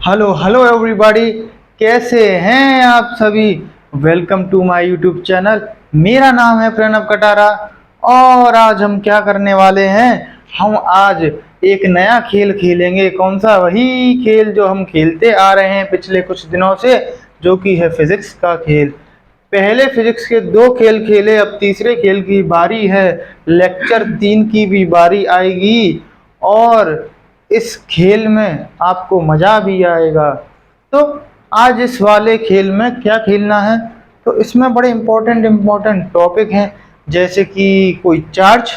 Hello hello everybody, कैसे हैं आप सभी। Welcome to my YouTube channel. मेरा नाम है प्रणव कटारा और आज हम क्या करने वाले हैं। हम आज एक नया खेल खेलेंगे। कौन सा? वही खेल जो हम खेलते आ रहे हैं पिछले कुछ दिनों से, जो कि है फिजिक्स का खेल। पहले फिजिक्स के 2 खेल खेले, अब तीसरे खेल की बारी है। लेक्चर 3 की भी बारी आएगी और इस खेल में आपको मज़ा भी आएगा। तो आज इस वाले खेल में क्या खेलना है, तो इसमें बड़े इम्पोर्टेंट टॉपिक हैं। जैसे कि कोई चार्ज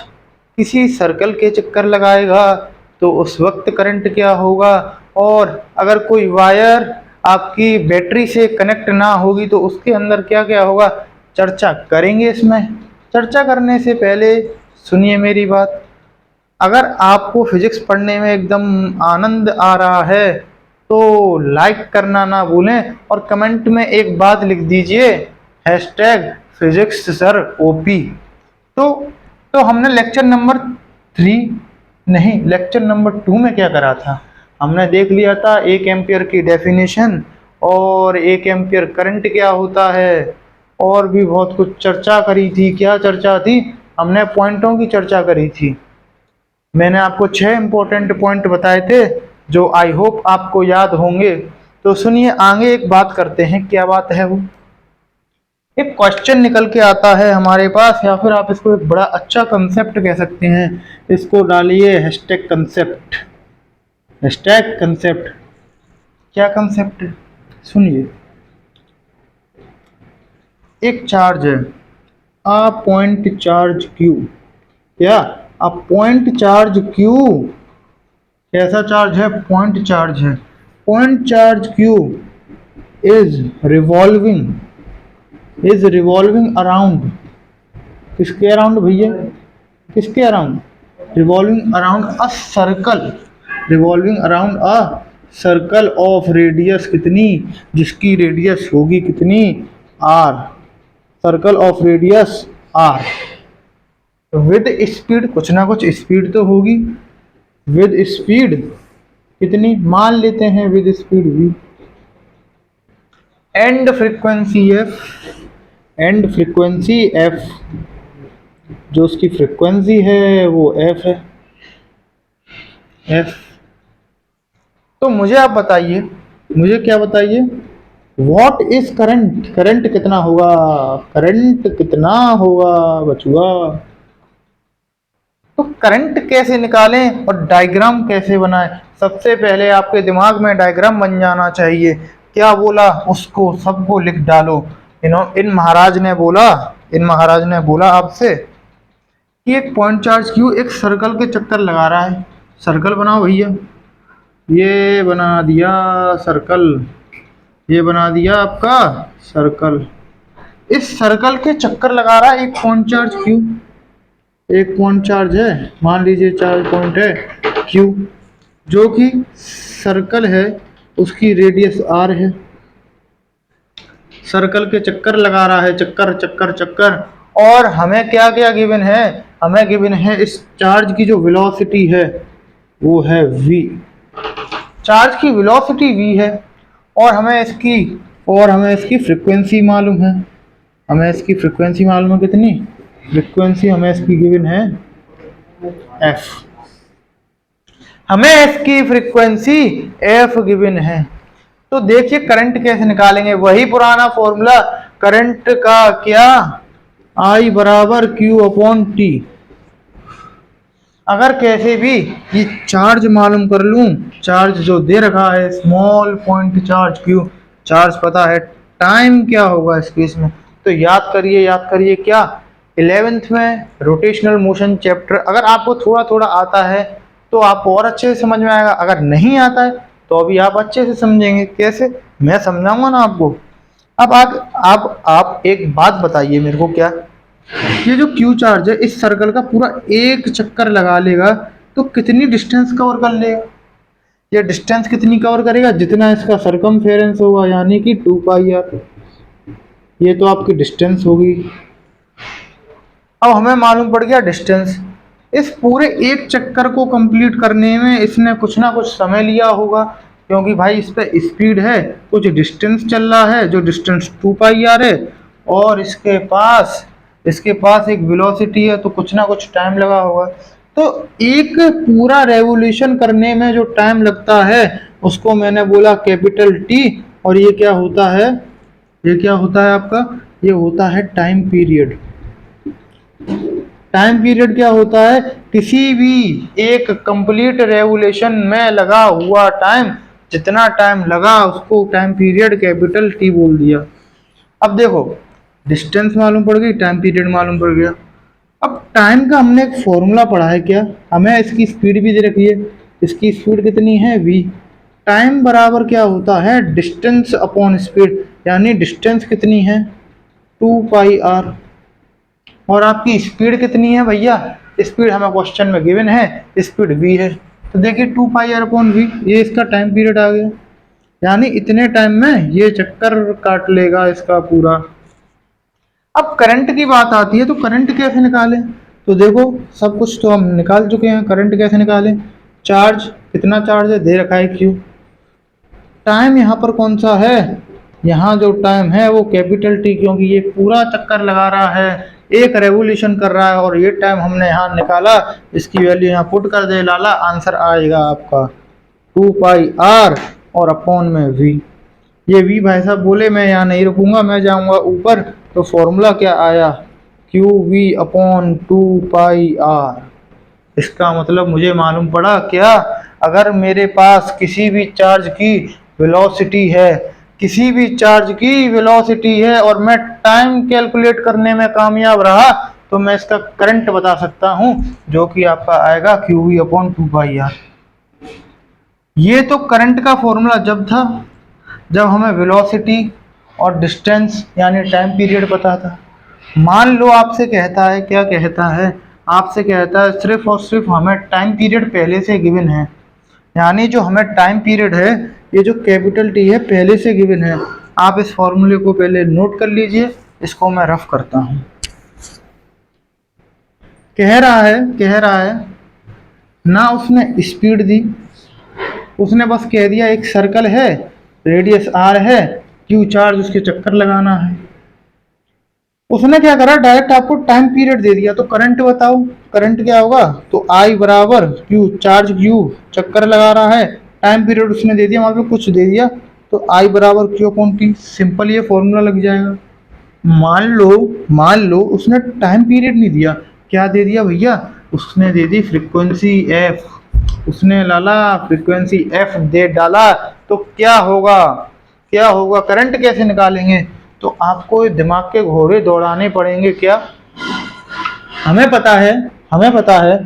किसी सर्कल के चक्कर लगाएगा तो उस वक्त करंट क्या होगा, और अगर कोई वायर आपकी बैटरी से कनेक्ट ना होगी तो उसके अंदर क्या क्या होगा, चर्चा करेंगे इसमें। चर्चा करने से पहले सुनिए मेरी बात। अगर आपको फिजिक्स पढ़ने में एकदम आनंद आ रहा है तो लाइक करना ना भूलें और कमेंट में एक बात लिख दीजिए, हैशटैग फिजिक्स सर ओपी। तो हमने लेक्चर नंबर 3 नहीं, लेक्चर नंबर 2 में क्या करा था, हमने देख लिया था 1 एम्पियर की डेफिनेशन और 1 एम्पियर करंट क्या होता है, और भी बहुत कुछ चर्चा करी थी। क्या चर्चा थी? हमने पॉइंटों की चर्चा करी थी। मैंने आपको 6 इम्पोर्टेंट पॉइंट बताए थे जो आई होप आपको याद होंगे। तो सुनिए, आगे एक बात करते हैं। क्या बात है वो? एक क्वेश्चन निकल के आता है हमारे पास, या फिर आप इसको एक बड़ा अच्छा कंसेप्ट कह सकते हैं। इसको डालिए हैशटैग कंसेप्ट। Hashtag concept. क्या कंसेप्ट? सुनिए, एक चार्ज है, अ पॉइंट चार्ज क्यू। क्या? A point charge Q. कैसा चार्ज है? पॉइंट चार्ज है। Point charge Q is revolving around. किसके अराउंड भैया? किसके around? Revolving around a circle. Revolving around a circle of radius कितनी? जिसकी रेडियस होगी कितनी? R. Circle of radius R. With speed, कुछ ना कुछ स्पीड तो होगी। विद स्पीड कितनी? मान लेते हैं with speed v। And frequency f। And frequency f, जो उसकी फ्रीक्वेंसी है वो f है। f। तो मुझे आप बताइए, मुझे क्या बताइए, व्हाट इज करंट? करंट कितना होगा? करंट कितना होगा बचुआ? तो करंट कैसे निकालें और डायग्राम कैसे बनाएं? सबसे पहले आपके दिमाग में डायग्राम बन जाना चाहिए। क्या बोला? उसको सबको लिख डालो। इन महाराज ने बोला, आपसे कि एक पॉइंट चार्ज क्यू एक सर्कल के चक्कर लगा रहा है। सर्कल बनाओ भैया। ये बना दिया सर्कल। ये बना दिया आपका सर्कल। इस सर्कल के चक्कर लगा रहा है एक पॉइंट चार्ज क्यू। एक पॉइंट चार्ज है, मान लीजिए चार्ज पॉइंट है क्यू, जो कि सर्कल है, उसकी रेडियस आर है। सर्कल के चक्कर लगा रहा है, चक्कर चक्कर चक्कर। और हमें क्या क्या गिवन है? हमें गिवन है इस चार्ज की जो वेलोसिटी है वो है v। चार्ज की वेलोसिटी v है, और हमें इसकी फ्रीक्वेंसी मालूम है। हमें इसकी फ्रीक्वेंसी मालूम है कितनी? फ्रीक्वेंसी हमें इसकी गिवन है f। हमें इसकी फ्रीक्वेंसी f गिवन है। तो देखिए करंट कैसे निकालेंगे, वही पुराना फॉर्मूला करंट का। क्या? I बराबर Q अपॉन टी। अगर कैसे भी ये चार्ज मालूम कर लूं, चार्ज जो दे रखा है small point charge Q, charge पता है, टाइम क्या होगा इस केस में, तो याद करिए क्या, 11th में रोटेशनल मोशन चैप्टर अगर आपको थोड़ा थोड़ा आता है तो आपको और अच्छे से समझ में आएगा। अगर नहीं आता है तो अभी आप अच्छे से समझेंगे। कैसे? मैं समझाऊंगा ना आपको। अब आप एक बात बताइए मेरे को, क्या ये जो क्यू चार्ज है इस सर्कल का पूरा एक चक्कर लगा लेगा तो कितनी डिस्टेंस कवर कर लेगा? ये डिस्टेंस कितनी कवर करेगा? जितना इसका सरकमफेरेंस होगा, यानी कि 2 पाई आर। ये तो आपकी डिस्टेंस होगी। अब हमें मालूम पड़ गया डिस्टेंस। इस पूरे एक चक्कर को कंप्लीट करने में इसने कुछ ना कुछ समय लिया होगा, क्योंकि भाई इस पे स्पीड है, कुछ डिस्टेंस चल रहा है जो डिस्टेंस 2 पाई आर है, और इसके पास एक वेलोसिटी है, तो कुछ ना कुछ टाइम लगा होगा। तो एक पूरा रेवोल्यूशन करने में जो टाइम लगता है उसको मैंने बोला कैपिटल टी। और ये क्या होता है, ये क्या होता है आपका, ये होता है टाइम पीरियड। टाइम पीरियड क्या होता है, किसी भी एक कंप्लीट रेवोल्यूशन में लगा हुआ टाइम, जितना टाइम लगा उसको टाइम पीरियड कैपिटल टी बोल दिया। अब देखो, डिस्टेंस मालूम पड़ गई, टाइम पीरियड मालूम पड़ गया। अब टाइम का हमने एक फॉर्मूला पढ़ा है, क्या, हमें इसकी स्पीड भी दे रखी है। इसकी स्पीड कितनी है, v। टाइम बराबर क्या होता है, डिस्टेंस अपॉन स्पीड, यानी डिस्टेंस कितनी है, 2 पाई आर। और आपकी स्पीड कितनी है भैया, स्पीड हमें क्वेश्चन में गिवन है, स्पीड v है। तो देखिए 2 पाई आर अपॉन वी, ये इसका टाइम पीरियड आ गया, यानी इतने टाइम में ये चक्कर काट लेगा इसका पूरा। अब करंट की बात आती है, तो करंट कैसे निकालें, तो देखो सब कुछ तो हम निकाल चुके हैं, करंट कैसे निकालें। चार्ज, कितना चार्ज है, दे रखा है क्यू। टाइम यहाँ पर कौन सा है, यहाँ जो टाइम है वो कैपिटल टी, क्योंकि ये पूरा चक्कर लगा रहा है, एक रेवोल्यूशन कर रहा है, और ये टाइम हमने यहाँ निकाला, इसकी वैल्यू यहाँ पुट कर दे लाला, आंसर आएगा आपका 2 पाई आर और अपॉन में वी। ये वी भाई साहब बोले मैं यहाँ नहीं रुकूंगा, मैं जाऊंगा ऊपर। तो फॉर्मूला क्या आया, Q V upon 2 pi R. इसका मतलब मुझे मालूम पड़ा क्या, अगर मेरे पास किसी भी चार्ज की वेलोसिटी है, किसी भी चार्ज की वेलोसिटी है, और मैं टाइम कैलकुलेट करने में कामयाब रहा, तो मैं इसका करंट बता सकता हूँ, जो कि आपका आएगा Q V upon 2 pi R. ये तो करंट का फॉर्मूला जब था जब हमें वेलोसिटी और डिस्टेंस यानी टाइम पीरियड पता था। मान लो आपसे कहता है, क्या कहता है, आपसे कहता है सिर्फ और सिर्फ हमें टाइम पीरियड पहले से गिवन है, यानी जो हमें टाइम पीरियड है, ये जो कैपिटल टी है पहले से गिवन है। आप इस फॉर्मूले को पहले नोट कर लीजिए, इसको मैं रफ करता हूँ। कह रहा है ना उसने स्पीड दी, उसने बस कह दिया एक सर्कल है, रेडियस आर है, क्यू चार्ज उसके चक्कर लगाना है। उसने क्या करा, डायरेक्ट आपको टाइम पीरियड दे दिया, तो करंट बताओ, करंट क्या होगा, तो आई बराबर क्यू, चार्ज क्यू चक्कर लगा रहा है, टाइम पीरियड उसने दे दिया, वहां पे कुछ दे दिया, तो आई बराबर क्यू अपॉन टी, सिंपल ये फॉर्मूला लग जाएगा। मान लो उसने टाइम पीरियड नहीं दिया, क्या दे दिया भैया, उसने दे दी फ्रीक्वेंसी एफ, उसने लाला फ्रीक्वेंसी एफ दे डाला, तो क्या होगा, क्या होगा, करंट कैसे निकालेंगे, तो आपको दिमाग के घोड़े दौड़ाने पड़ेंगे। क्या, हमें पता है, हमें पता है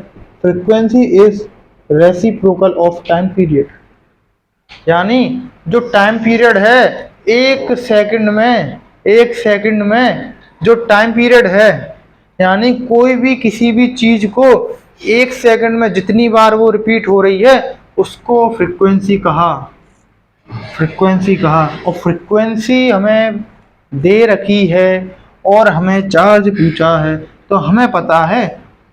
frequency is reciprocal of time period, यानी जो टाइम पीरियड है, एक सेकंड में जो टाइम पीरियड है, यानी कोई भी किसी भी चीज को एक सेकंड में जितनी बार वो रिपीट हो रही है उसको फ्रीक्वेंसी कहा, फ्रीक्वेंसी कहा। और फ्रीक्वेंसी हमें दे रखी है और हमें चार्ज पूछा है, तो हमें पता है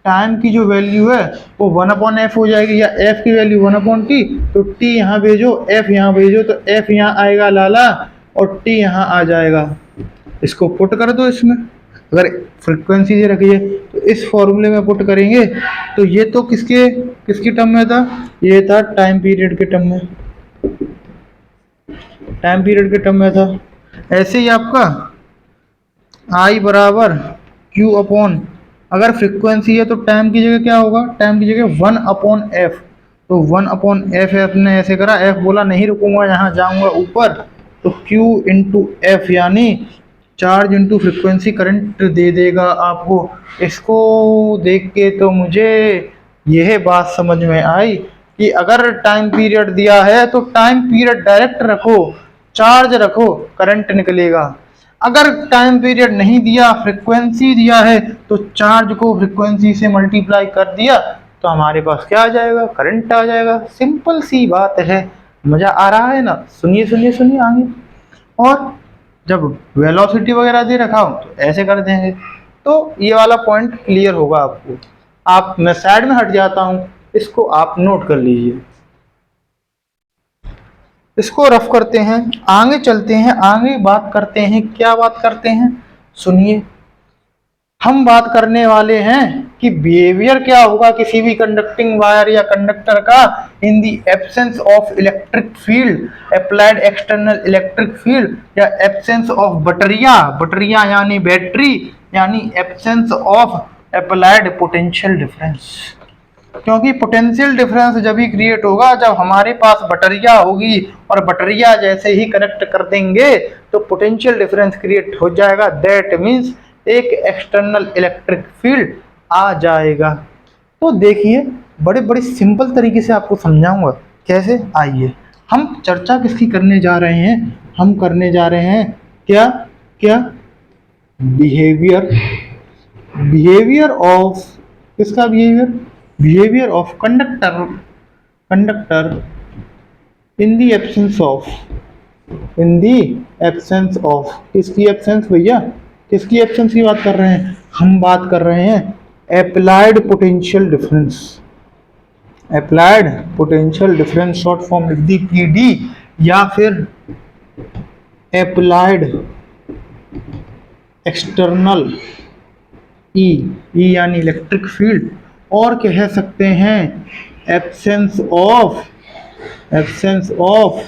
टाइम की जो वैल्यू है वो 1/f हो जाएगी, या f की वैल्यू 1/t, तो t यहाँ भेजो, f यहाँ भेजो, तो f यहाँ आएगा लाला और t यहाँ आ जाएगा। इसको पुट कर दो इसमें, अगर फ्रीक्वेंसी दे रखी है तो इस फॉर्मूले में पुट करेंगे, तो ये तो किसके किसकी टर्म में था, ये था टाइम पीरियड के टर्म में, टाइम पीरियड के टर्म में था। ऐसे ही आपका आई बराबर क्यू अपॉन, अगर फ्रीक्वेंसी है तो टाइम की जगह क्या होगा, टाइम की जगह 1/f, तो 1/f है, अपने ऐसे करा, f बोला नहीं रुकूंगा, यहाँ जाऊंगा ऊपर, तो q इंटू एफ, यानी चार्ज इंटू फ्रीक्वेंसी करंट दे देगा आपको। इसको देख के तो मुझे यह बात समझ में आई कि अगर टाइम पीरियड दिया है तो टाइम पीरियड डायरेक्ट रखो, चार्ज रखो, करंट निकलेगा। अगर टाइम पीरियड नहीं दिया, फ्रीक्वेंसी दिया है, तो चार्ज को फ्रीक्वेंसी से मल्टीप्लाई कर दिया, तो हमारे पास क्या आ जाएगा, करंट आ जाएगा। सिंपल सी बात है, मजा आ रहा है ना, सुनिए सुनिए सुनिए आगे। और जब वेलोसिटी वगैरह दे रखा हो तो ऐसे कर देंगे, तो ये वाला पॉइंट क्लियर होगा आपको। आप, मैं साइड में हट जाता हूँ, इसको आप नोट कर लीजिए। इसको रफ करते हैं, आगे चलते हैं, आगे बात करते हैं। क्या बात करते हैं, सुनिए। हम बात करने वाले हैं कि बिहेवियर क्या होगा किसी भी कंडक्टिंग वायर या कंडक्टर का in the absence of electric field, applied external electric field, या एब्सेंस ऑफ बटरिया, बटरिया यानी बैटरी, यानी absence of applied potential difference. क्योंकि पोटेंशियल डिफरेंस जब ही क्रिएट होगा जब हमारे पास बटरिया होगी, और बटरिया जैसे ही कनेक्ट कर देंगे तो पोटेंशियल डिफरेंस क्रिएट हो जाएगा। दैट मीन्स एक एक्सटर्नल इलेक्ट्रिक फील्ड आ जाएगा। तो देखिए, बड़े बड़े सिंपल तरीके से आपको समझाऊंगा कैसे। आइए, हम चर्चा किसकी करने जा रहे हैं, हम करने जा रहे हैं क्या क्या बिहेवियर, बिहेवियर ऑफ किसका behaviour, behaviour of conductor, conductor in the absence of, in the absence of, किसकी एब्सेंस भैया, किसकी एब्सेंस की बात कर रहे हैं, हम बात कर रहे हैं applied potential difference, applied potential difference, short form लिख दी पीडी, या फिर अप्लाइड एक्सटर्नल ई, ई यानी इलेक्ट्रिक फील्ड, और कह सकते हैं एब्सेंस ऑफ, एब्सेंस ऑफ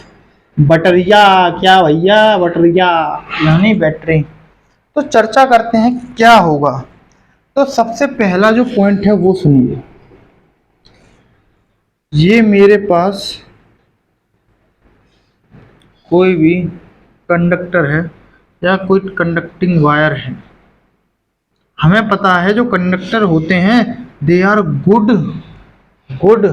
बटरिया। क्या भैया, बटरिया यानी बैटरी। तो चर्चा करते हैं क्या होगा। तो सबसे पहला जो पॉइंट है वो सुनिए। ये मेरे पास कोई भी कंडक्टर है या कोई कंडक्टिंग वायर है। हमें पता है जो कंडक्टर होते हैं they are good good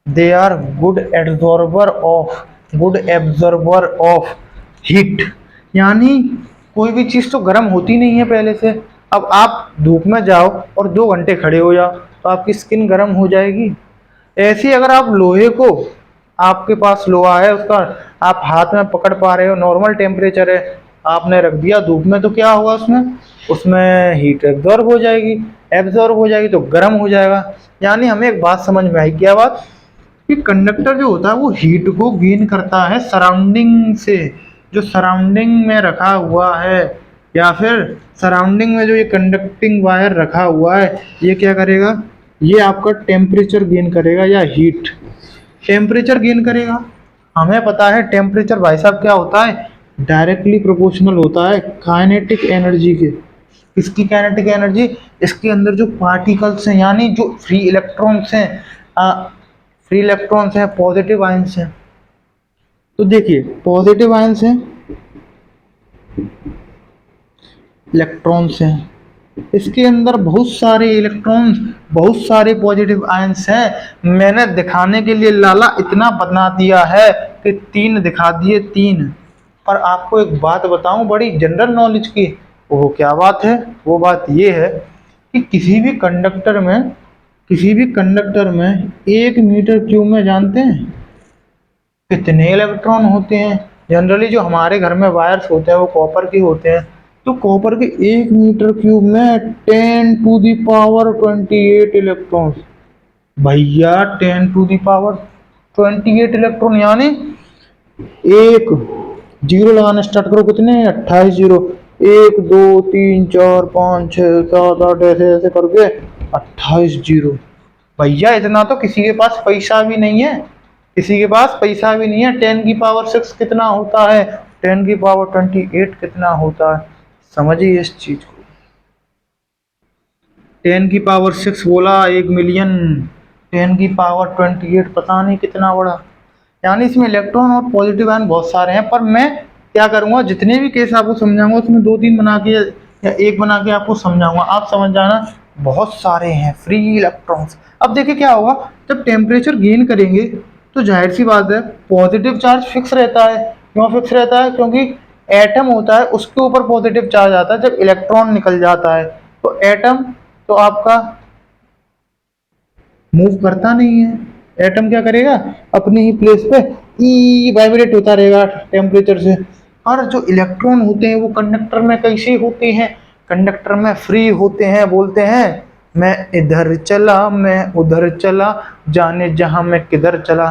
they are good absorber of, good absorber of heat. यानी कोई भी चीज़ तो गर्म होती नहीं है पहले से। अब आप धूप में जाओ और 2 घंटे खड़े हो जाओ तो आपकी स्किन गर्म हो जाएगी। ऐसे ही अगर आप लोहे को, आपके पास लोहा है, उसका आप हाथ में पकड़ पा रहे हो, नॉर्मल टेम्परेचर है, आपने रख दिया धूप में, तो क्या होगा उसमें, उसमें हीट एब्जॉर्ब हो जाएगी, एब्जॉर्ब हो जाएगी तो गर्म हो जाएगा। यानी हमें एक बात समझ में आई, क्या बात, कि कंडक्टर जो होता है वो हीट को गेन करता है सराउंडिंग से, जो सराउंडिंग में रखा हुआ है, या फिर सराउंडिंग में जो ये कंडक्टिंग वायर रखा हुआ है ये क्या करेगा, ये आपका टेम्परेचर गेन करेगा या हीट, टेम्परेचर गेन करेगा। हमें पता है टेम्परेचर भाई साहब क्या होता है, डायरेक्टली प्रोपोर्शनल होता है काइनेटिक एनर्जी के। इसकी काइनेटिक एनर्जी, इसके अंदर जो पार्टिकल्स हैं यानी जो फ्री इलेक्ट्रॉन्स हैं, फ्री इलेक्ट्रॉन्स हैं, पॉजिटिव आयंस हैं। तो देखिए, पॉजिटिव आयंस हैं, इलेक्ट्रॉन्स हैं, इसके अंदर बहुत सारे इलेक्ट्रॉन्स, बहुत सारे पॉजिटिव आयंस हैं। मैंने दिखाने के लिए लाला इतना बना दिया है कि 3 दिखा दिए, 3। पर आपको एक बात बताऊं बड़ी जनरल नॉलेज की, वो क्या बात है, वो बात ये है कि किसी भी कंडक्टर में, किसी भी कंडक्टर में 1 मीटर क्यूब में जानते हैं कितने इलेक्ट्रॉन होते हैं। जनरली जो हमारे घर में वायर्स होते हैं वो कॉपर के होते हैं, तो कॉपर के 1 मीटर क्यूब में 10 टू दी पावर 28 इलेक्ट्रॉन। भैया 10 टू दी पावर 28 इलेक्ट्रॉन, यानी एक जीरो लगाना स्टार्ट करो, कितने, 28 जीरो, 1 2 3 4 5 6 7 8 ऐसे ऐसे करके 28 जीरो। भैया इतना तो किसी के पास पैसा भी नहीं है, किसी के पास पैसा भी नहीं है। 10 की पावर 6 कितना होता है, 10 की पावर 28 कितना होता है, समझिए इस चीज को। 10 की पावर 6 बोला 1 मिलियन, 10 की पावर 28 पता नहीं कितना बड़ा। यानी इसमें इलेक्ट्रॉन और पॉजिटिव आयन बहुत सारे हैं। पर मैं क्या करूंगा, जितने भी केस आपको समझाऊंगा उसमें 2-3 बना के या 1 बना के आपको समझाऊंगा, आप समझ जाना बहुत सारे हैं फ्री इलेक्ट्रॉन्स। अब देखिए क्या होगा, जब टेम्परेचर गेन करेंगे तो जाहिर सी बात है पॉजिटिव चार्ज फिक्स रहता है। क्यों फिक्स रहता है, क्योंकि एटम होता है उसके ऊपर पॉजिटिव चार्ज आता है। जब इलेक्ट्रॉन निकल जाता है तो एटम तो आपका मूव करता नहीं है, एटम क्या करेगा, अपनी ही प्लेस पे वाइब्रेट होता रहेगा टेम्परेचर से। और जो इलेक्ट्रॉन होते हैं वो कंडक्टर में कैसे होते हैं, कंडक्टर में फ्री होते हैं, बोलते हैं मैं इधर चला मैं उधर चला, जाने जहां मैं किधर चला।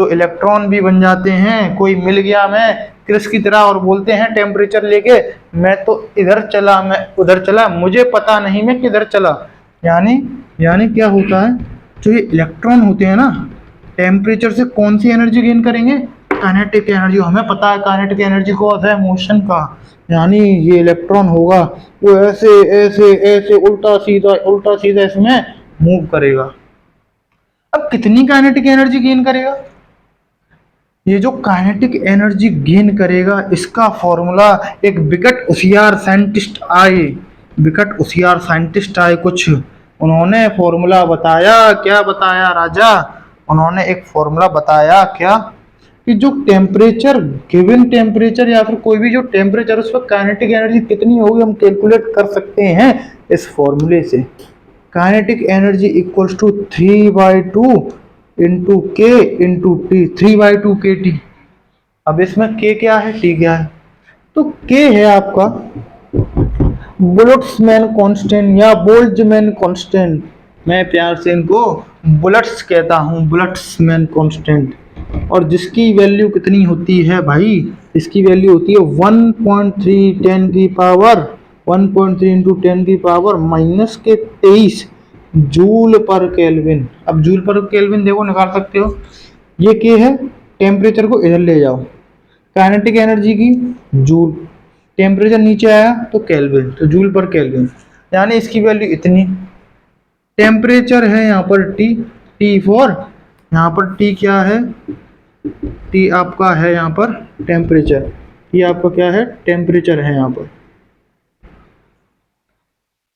तो इलेक्ट्रॉन भी बन जाते हैं। कोई मिल गया मैं क्रिस की तरह और बोलते हैं टेम्परेचर लेके, मैं तो इधर चला, मैं उधर चला, मुझे पता नहीं मैं किधर चला। यानी यानी क्या होता है, जो ये इलेक्ट्रॉन होते हैं ना, टेम्परेचर से कौन सी एनर्जी गेन करेंगे, काइनेटिक एनर्जी। हमें पता है काइनेटिक एनर्जी को है मोशन का, यानी ये इलेक्ट्रॉन होगा वो ऐसे ऐसे ऐसे उल्टा सीधा इसमें मूव करेगा। अब कितनी काइनेटिक एनर्जी गेन करेगा, ये जो काइनेटिक एनर्जी गेन करेगा इसका फॉर्मूला एक विकट होशियार साइंटिस्ट आए कुछ, उन्होंने फॉर्मूला बताया। क्या बताया राजा, उन्होंने एक फॉर्मूला बताया क्या, कि जो टेम्परेचर, गिवन टेम्परेचर या फिर कोई भी जो टेम्परेचर, उस पर काइनेटिक एनर्जी कितनी होगी हम कैलकुलेट कर सकते हैं इस फॉर्मूले से। Kinetic energy equals to 3/2 into K into T, 3/2 K T. अब इसमें के क्या है, टी क्या है, तो के है आपका बोल्ट्जमैन कांस्टेंट या बोल्ट्जमैन कांस्टेंट, मैं प्यार से इनको बुलेट्स कहता हूँ, बोल्ट्जमैन कांस्टेंट। और जिसकी वैल्यू कितनी होती है भाई, इसकी वैल्यू होती है 1.3 10 की पावर 1.3 इंटू 10 की पावर -23 जूल पर केल्विन। अब जूल पर केल्विन देखो निकाल सकते हो, ये के है, टेम्परेचर को इधर ले जाओ, काइनेटिक एनर्जी की जूल, टेम्परेचर नीचे आया तो केल्विन, तो जूल पर केल्विन, यानी इसकी वैल्यू इतनी। टेम्परेचर है यहाँ पर टी, टी फॉर, यहाँ पर टी क्या है, टी आपका है यहाँ पर टेम्परेचर, ये आपका क्या है, टेम्परेचर है यहाँ पर।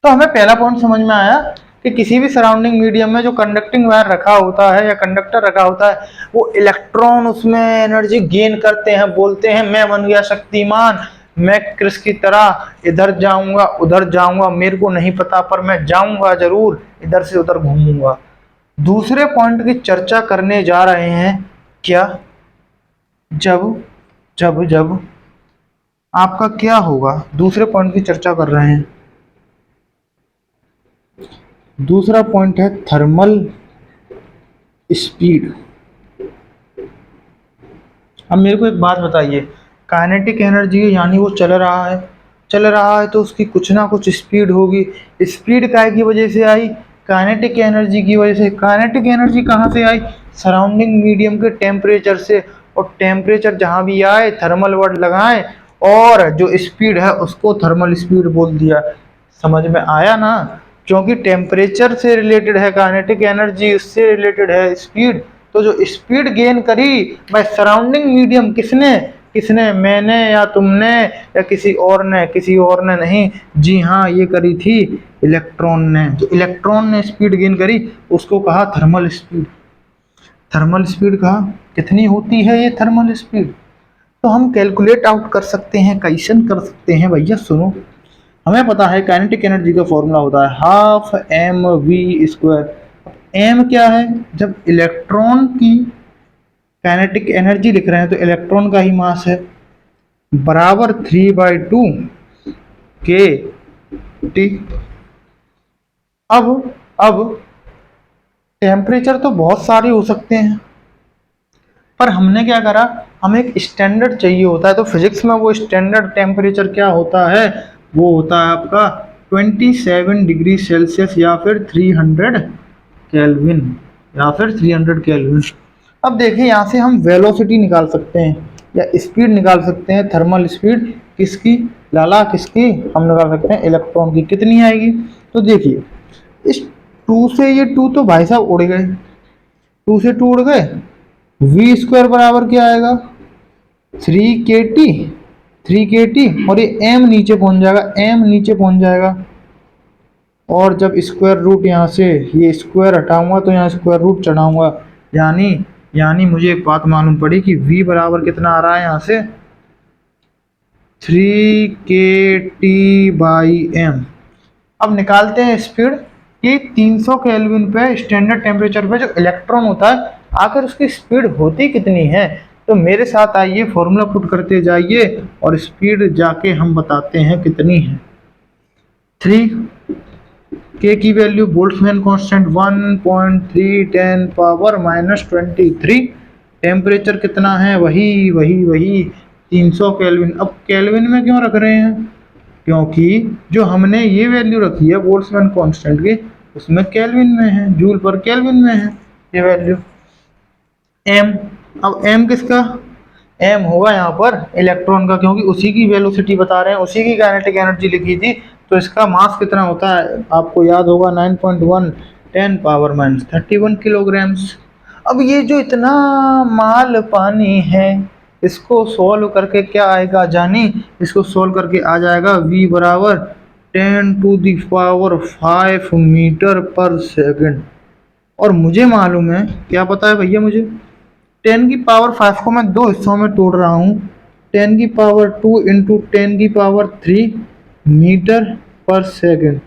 तो हमें पहला पॉइंट समझ में आया कि किसी भी सराउंडिंग मीडियम में जो कंडक्टिंग वायर रखा होता है या कंडक्टर रखा होता है, वो इलेक्ट्रॉन उसमें एनर्जी गेन करते हैं, बोलते हैं मैं बन गया शक्तिमान, मैं क्रिस की तरह इधर जाऊंगा उधर जाऊंगा, मेरे को नहीं पता पर मैं जाऊंगा जरूर, इधर से उधर घूमूंगा। दूसरे पॉइंट की चर्चा करने जा रहे हैं, क्या, जब जब जब आपका क्या होगा, दूसरे पॉइंट की चर्चा कर रहे हैं। दूसरा पॉइंट है थर्मल स्पीड। अब मेरे को एक बात बताइए, काइनेटिक एनर्जी यानी वो चल रहा है तो उसकी कुछ ना कुछ स्पीड होगी। स्पीड काय की वजह से आई, काइनेटिक एनर्जी की वजह से। काइनेटिक एनर्जी कहाँ से आई, सराउंडिंग मीडियम के टेम्परेचर से, और टेम्परेचर जहाँ भी आए थर्मल वर्ड लगाएं और जो स्पीड है उसको थर्मल स्पीड बोल दिया। समझ में आया ना, क्योंकि टेम्परेचर से रिलेटेड है काइनेटिक एनर्जी, उससे रिलेटेड है स्पीड। तो जो स्पीड गेन करी बाय सराउंडिंग मीडियम, किसने किसने, मैंने या तुमने या किसी और ने नहीं, जी हाँ ये करी थी इलेक्ट्रॉन ने। जो इलेक्ट्रॉन ने स्पीड गेन करी उसको कहा थर्मल स्पीड। थर्मल स्पीड कहा, कितनी होती है ये थर्मल स्पीड, तो हम कैलकुलेट आउट कर सकते हैं, कैसन कर सकते हैं भैया सुनो। हमें पता है काइनेटिक एनर्जी का फॉर्मूला होता है हाफ mv²। एम क्या है, जब इलेक्ट्रॉन की काइनेटिक एनर्जी लिख रहे हैं तो इलेक्ट्रॉन का ही मास है, बराबर 3/2 के टी। अब टेम्परेचर तो बहुत सारे हो सकते हैं, पर हमने क्या करा, हमें एक स्टैंडर्ड चाहिए होता है। तो फिजिक्स में वो स्टैंडर्ड टेम्परेचर क्या होता है, वो होता है आपका 27 डिग्री सेल्सियस या फिर 300 केल्विन, या फिर 300 केल्विन। अब देखिए यहाँ से हम वेलोसिटी निकाल सकते हैं या स्पीड निकाल सकते हैं, थर्मल स्पीड किसकी, लाला किसकी, हम निकाल सकते हैं इलेक्ट्रॉन की। कितनी आएगी, तो देखिए इस 2 से ये 2 तो भाई साहब उड़ गए, 2 से 2 उड़ गए, v² बराबर क्या आएगा 3kT, और ये m नीचे पहुंच जाएगा, और जब स्क्वायर रूट यहाँ से ये स्क्वायर हटाऊंगा तो यहाँ स्क्वायर रूट चढ़ाऊंगा, यानी मुझे एक बात मालूम पड़ी कि v बराबर कितना आ रहा है यहाँ से 3kT/m। अब निकालते हैं स्पीड कि 300 केल्विन पे स्टैंडर्ड टेम्परेचर पे जो इलेक्ट्रॉन होता है आखिर उसकी स्पीड होती कितनी है। तो मेरे साथ आइए फॉर्मूला पुट करते जाइए और स्पीड जाके हम बताते हैं कितनी है। 3 के की value Boltzmann constant 1.3 10 power -23 temperature कितना है, वही वही वही 300 केल्विन। अब केल्विन में क्यों रख रहे हैं, क्योंकि जो हमने ये वैल्यू रखी है बोल्ट्जमैन कांस्टेंट की, उसमें केल्विन में है, जूल पर केल्विन में है ये वैल्यू। एम, अब एम किसका, एम होगा यहाँ पर इलेक्ट्रॉन का, क्योंकि उसी की वेलोसिटी बता रहे हैं, उसी की काइनेटिक एनर्जी लिखी थी। तो इसका मास कितना होता है, आपको याद होगा 9.1 10 पावर माइनस 31 किलोग्राम्स। अब ये जो इतना माल पानी है, इसको सोल्व करके क्या आएगा जानी, इसको सोल्व करके आ जाएगा v बराबर 10⁵ मीटर पर सेकंड। और मुझे मालूम है, क्या पता है भैया मुझे, 10⁵ को मैं दो हिस्सों में तोड़ रहा हूँ, 10⁵2 इंटू 10⁵3 मीटर पर सेकंड।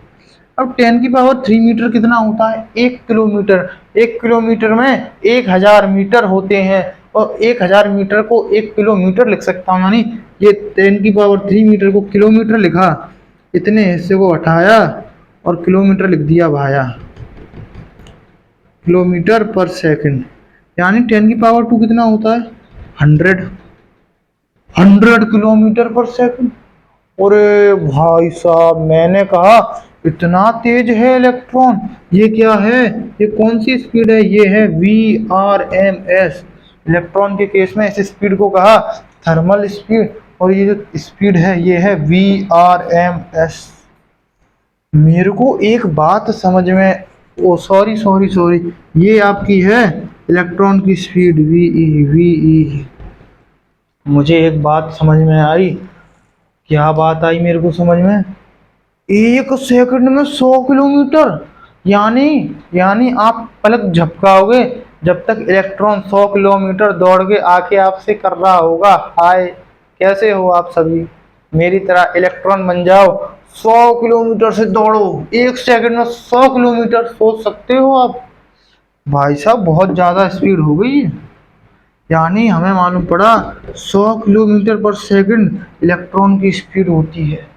अब 10⁵3 मीटर कितना होता है, 1 किलोमीटर। 1 किलोमीटर में 1000 मीटर होते हैं, और 1000 मीटर को 1 किलोमीटर लिख सकता हूँ, यानी ये 10⁵3 मीटर को किलोमीटर लिखा, इतने हिस्से को हटाया और किलोमीटर लिख दिया भाया, किलोमीटर पर सेकंड। यानी 10⁵2 कितना होता है, 100 किलोमीटर पर सेकंड। अरे भाई साहब, मैंने कहा इतना तेज है इलेक्ट्रॉन। ये क्या है, ये कौन सी स्पीड है, ये है VRMS। इलेक्ट्रॉन के केस में इस स्पीड को कहा थर्मल स्पीड, और ये जो स्पीड है ये है VRMS। मेरे को एक बात समझ में, ओ सॉरी सॉरी सॉरी, ये आपकी है इलेक्ट्रॉन की स्पीड VE। मुझे एक बात समझ में आई। क्या बात आई मेरे को समझ में, 1 सेकंड में 100 किलोमीटर, यानी आप पलक झपकाओगे जब तक इलेक्ट्रॉन 100 किलोमीटर दौड़ के आके आपसे कर रहा होगा हाय, कैसे हो आप सभी, मेरी तरह इलेक्ट्रॉन बन जाओ, 100 किलोमीटर से दौड़ो 1 सेकंड में 100 किलोमीटर, सोच सकते हो आप भाई साहब, बहुत ज़्यादा स्पीड हो गई। यानी हमें मालूम पड़ा 100 किलोमीटर पर सेकंड इलेक्ट्रॉन की स्पीड होती है।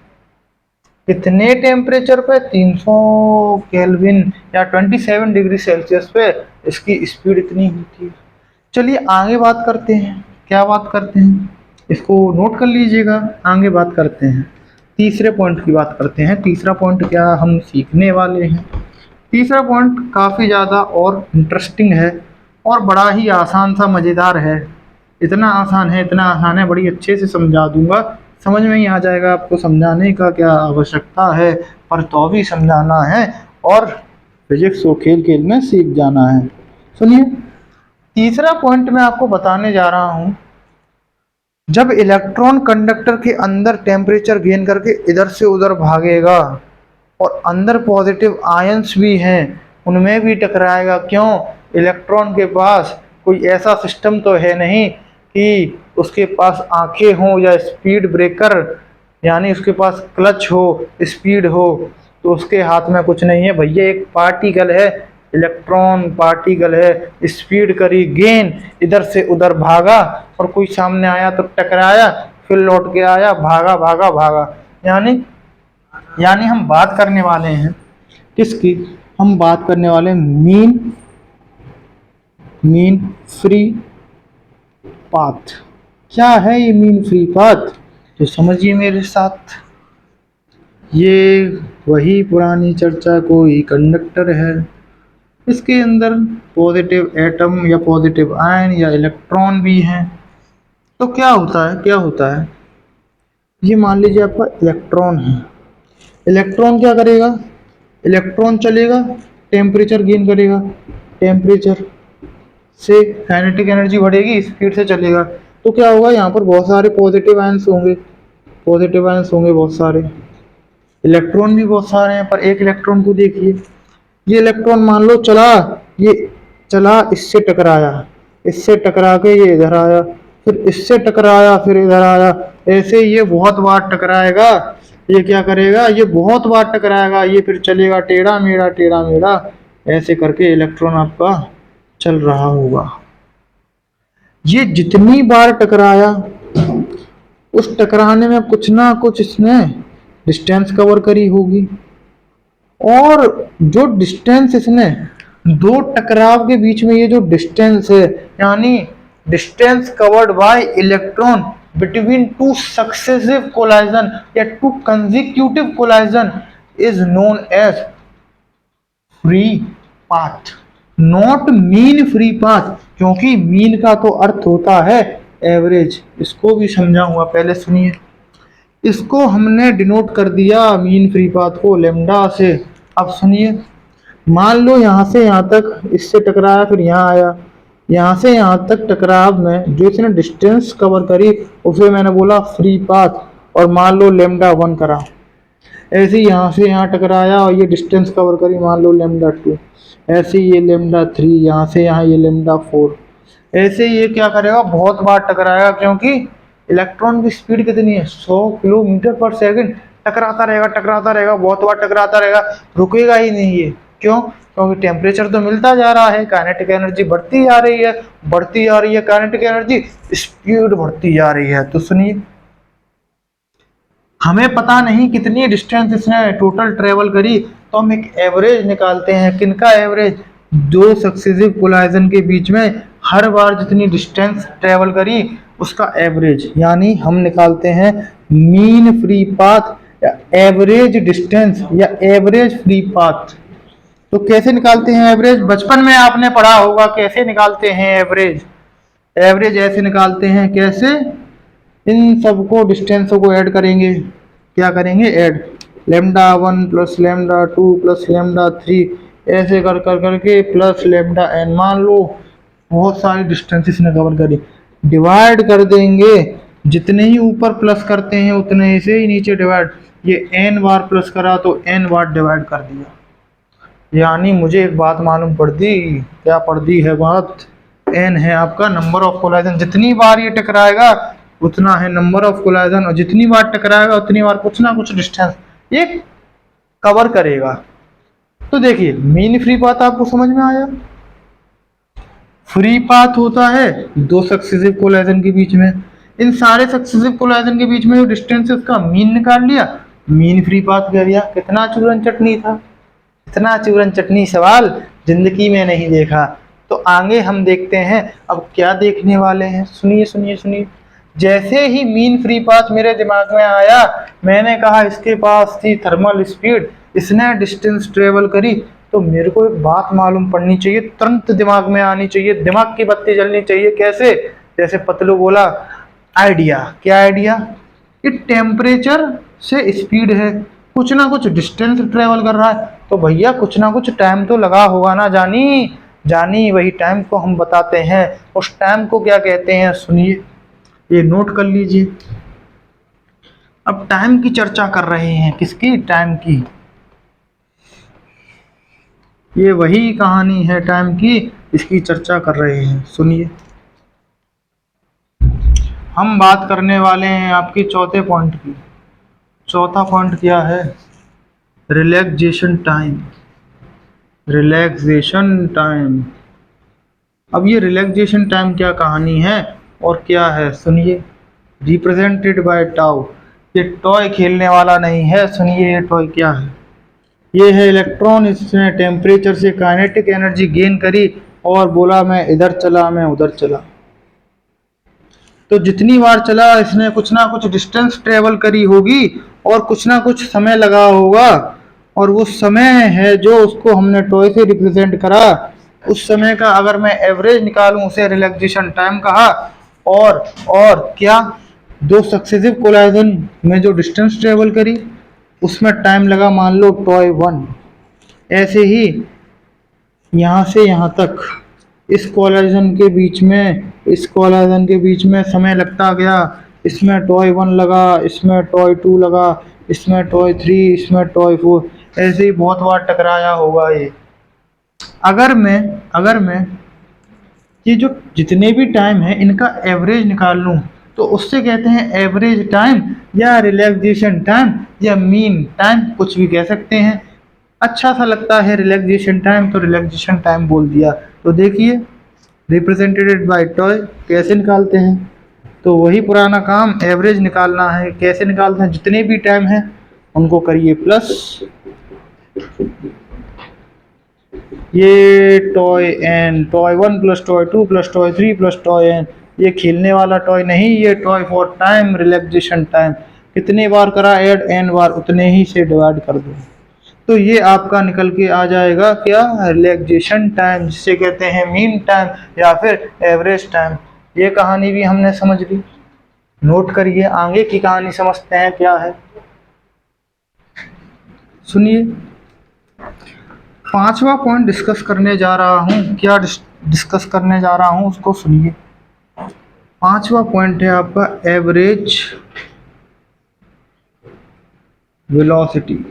कितने टेम्परेचर पे, 300 केल्विन या 27 डिग्री सेल्सियस पे इसकी स्पीड इतनी होती है। चलिए आगे बात करते हैं, क्या बात करते हैं, इसको नोट कर लीजिएगा, आगे बात करते हैं, तीसरे पॉइंट की बात करते हैं। तीसरा पॉइंट क्या हम सीखने वाले हैं, तीसरा पॉइंट काफ़ी ज़्यादा और इंटरेस्टिंग है और बड़ा ही आसान सा मज़ेदार है। इतना आसान है, बड़ी अच्छे से समझा दूंगा, समझ में ही आ जाएगा, आपको समझाने का क्या आवश्यकता है, पर तो भी समझाना है, और फिजिक्स को खेल खेल में सीख जाना है। सुनिए, तीसरा पॉइंट मैं आपको बताने जा रहा हूँ, जब इलेक्ट्रॉन कंडक्टर के अंदर टेम्परेचर गेन करके इधर से उधर भागेगा, और अंदर पॉजिटिव आयंस भी हैं, उनमें भी टकराएगा। क्यों, इलेक्ट्रॉन के पास कोई ऐसा सिस्टम तो है नहीं कि उसके पास आंखें हों या स्पीड ब्रेकर, यानी उसके पास क्लच हो, स्पीड हो, तो उसके हाथ में कुछ नहीं है भैया, एक पार्टिकल है, इलेक्ट्रॉन पार्टिकल है, स्पीड करी गेन, इधर से उधर भागा, और कोई सामने आया तो टकराया, फिर लौट के आया, भागा भागा भागा। यानी हम बात करने वाले हैं किसकी, हम बात करने वाले हैं मीन फ्री पाथ। क्या है ये मीन फ्री पाथ, तो समझिए मेरे साथ। ये वही पुरानी चर्चा कोई कंडक्टर है, इसके अंदर पॉजिटिव एटम या पॉजिटिव आयन या इलेक्ट्रॉन भी हैं। तो क्या होता है, ये मान लीजिए आपका इलेक्ट्रॉन है, इलेक्ट्रॉन क्या करेगा, इलेक्ट्रॉन चलेगा, टेम्परेचर गेन करेगा, टेम्परेचर से काइनेटिक एनर्जी बढ़ेगी, स्पीड से चलेगा, तो क्या होगा, यहाँ पर बहुत सारे पॉजिटिव आयंस होंगे, बहुत सारे, इलेक्ट्रॉन भी बहुत सारे हैं। पर एक इलेक्ट्रॉन को देखिए, ये इलेक्ट्रॉन मान लो ये चला, इससे टकरा के ये इधर आया, फिर इससे टकराया, फिर इधर आया, ऐसे ये बहुत बार टकराएगा। ये क्या करेगा, ये बहुत बार टकराएगा, ये फिर चलेगा टेढ़ा मेढ़ा, ऐसे करके इलेक्ट्रॉन आपका चल रहा होगा। ये जितनी बार टकराया, उस टकराने में कुछ ना कुछ इसने डिस्टेंस कवर करी होगी, और जो डिस्टेंस इसने दो टकराव के बीच में, ये जो डिस्टेंस है, यानी distance covered by electron between two successive collision या two consecutive collision is known as free path, not mean free path, क्योंकि मीन का तो अर्थ होता है एवरेज। इसको भी समझाऊंगा, पहले सुनिए। इसको हमने डिनोट कर दिया मीन फ्री पाथ को लेमडा से। अब सुनिए, मान लो यहाँ से यहाँ तक इससे टकराया, फिर यहाँ आया, यहाँ से यहाँ तक टकराव में जो इसने डिस्टेंस कवर करी उसे मैंने बोला फ्री पाथ, और मान लो लेमडा 1 करा। ऐसे ही यहाँ से यहाँ टकराया और ये डिस्टेंस कवर करी, मान लो लेमडा 2। ऐसे ही ये लेमडा 3, यहाँ से यहाँ ये लेमडा 4। ऐसे ही ये क्या करेगा, बहुत बार टकराएगा, क्योंकि इलेक्ट्रॉन की स्पीड कितनी है, 100 किलोमीटर पर सेकंड। टकराता रहेगा, बहुत बार टकराता रहेगा, रुकेगा ही नहीं ये। क्यों? क्योंकि टेम्परेचर तो मिलता जा रहा है, काइनेटिक एनर्जी बढ़ती जा रही है, काइनेटिक एनर्जी, स्पीड बढ़ती जा रही है। तो सुनिए, हमें पता नहीं कितनी डिस्टेंस इसने टोटल ट्रेवल करी, तो हम एक एवरेज निकालते हैं। किनका एवरेज? दो सक्सेसिव कोलाइजन के बीच में हर बार जितनी डिस्टेंस ट्रेवल करी उसका एवरेज, यानी हम निकालते हैं मीन फ्री पाथ या एवरेज डिस्टेंस या एवरेज फ्री पाथ। तो कैसे निकालते हैं एवरेज? बचपन में आपने पढ़ा होगा कैसे निकालते हैं एवरेज। एवरेज ऐसे निकालते हैं, कैसे? इन सबको डिस्टेंसों को ऐड करेंगे। क्या करेंगे? Add lambda 1 plus lambda 2 plus lambda 3, ऐसे कर कर करके प्लस लेमडा n। मान लो बहुत सारी डिस्टेंस इसने कवर करी, डिवाइड कर देंगे। जितने ही ऊपर प्लस करते हैं उतने से ही नीचे डिवाइड। ये n बार प्लस करा तो n बार डिवाइड कर दिया। यानी मुझे एक बात मालूम पड़ दी। क्या पड़ दी है बात? n है आपका नंबर ऑफ कोलाइजन। जितनी बार ये टकराएगा उतना है नंबर ऑफ कोलाइजन, और जितनी बार टकराएगा उतनी बार कुछ ना कुछ डिस्टेंस ये कवर करेगा। तो देखिए, मीन फ्री पाथ आपको समझ में आया। फ्री पाथ होता है दो सक्सेसिव कोलाइजन के बीच में। इन सारे सक्सेसिव कोलाइजन के बीच में जो डिस्टेंस है उसका मीन निकाल लिया, मीन फ्री पाथ कर दिया। कितना चूरन चटनी था, इतना चूरन चटनी सवाल जिंदगी में नहीं देखा। तो आगे हम देखते हैं अब क्या देखने वाले हैं। सुनिए सुनिए सुनिए। जैसे ही मीन फ्री पाथ मेरे दिमाग में आया, मैंने कहा इसके पास थी थर्मल स्पीड, इसने डिस्टेंस ट्रेवल करी, तो मेरे को एक बात मालूम पड़नी चाहिए, तुरंत दिमाग में आनी चाहिए, दिमाग की बत्ती जलनी चाहिए। कैसे? जैसे पतलू बोला, आइडिया। क्या आइडिया? ये टेम्परेचर से स्पीड है, कुछ ना कुछ डिस्टेंस ट्रेवल कर रहा है, तो भैया कुछ ना कुछ टाइम तो लगा होगा ना जानी। जानी वही टाइम को हम बताते हैं। उस टाइम को क्या कहते हैं? सुनिए, ये नोट कर लीजिए। अब टाइम की चर्चा कर रहे हैं। किसकी? टाइम की। ये वही कहानी है टाइम की, इसकी चर्चा कर रहे हैं। सुनिए, हम बात करने वाले हैं आपकी चौथे पॉइंट की। चौथा पॉइंट क्या है? Relaxation time. Relaxation time. अब ये रिलैक्सेशन टाइम क्या कहानी है और क्या है? सुनिए, रिप्रेजेंटेड बाय टाउ। ये टॉय खेलने वाला नहीं है। सुनिए, ये टॉय क्या है? ये है इलेक्ट्रॉन। इसने टेम्परेचर से काइनेटिक एनर्जी गेन करी और बोला मैं इधर चला, मैं उधर चला। तो जितनी बार चला इसने कुछ ना कुछ डिस्टेंस ट्रेवल करी होगी और कुछ ना कुछ समय लगा होगा, और वो समय है जो उसको हमने टॉय से रिप्रेजेंट करा। उस समय का अगर मैं एवरेज निकालूं उसे रिलैक्सेशन टाइम कहा। और क्या? दो सक्सेसिव कोलाइजन में जो डिस्टेंस ट्रेवल करी उसमें टाइम लगा, मान लो टॉय 1। ऐसे ही यहाँ से यहाँ तक इस कोलाइजन के बीच में समय लगता गया। इसमें टॉय 1 लगा, इसमें टॉय 2 लगा, इसमें टॉय 3, इसमें टॉय 4। ऐसे ही बहुत बार टकराया होगा ये। अगर मैं ये जो जितने भी टाइम है इनका एवरेज निकाल लूँ तो उससे कहते हैं एवरेज टाइम या रिलैक्सेशन टाइम या मीन टाइम, कुछ भी कह सकते हैं। अच्छा सा लगता है रिलैक्सेशन टाइम, तो रिलैक्सेशन टाइम बोल दिया। तो देखिए, रिप्रेजेंटेड बाय टॉय कैसे निकालते हैं? तो वही पुराना काम, एवरेज निकालना है। कैसे निकालते हैं? जितने भी टाइम है उनको करिए प्लस, ये tau N, tau 1 plus tau 2 plus tau 3 plus tau N, ये खेलने वाला टॉय नहीं, ये tau for time relaxation time. कितने बार करा ऐड, एन बार, उतने ही से डिवाइड कर दो। तो ये आपका निकल के आ जाएगा क्या, रिलैक्सेशन टाइम, जिसे कहते हैं मीन टाइम या फिर एवरेज टाइम। ये कहानी भी हमने समझ ली। नोट करिए, आगे की कहानी समझते हैं क्या है। सुनिए, पांचवा पॉइंट डिस्कस करने जा रहा हूँ। क्या डिस्कस करने जा रहा हूँ उसको सुनिए। पांचवा पॉइंट है आपका एवरेज वेलोसिटी।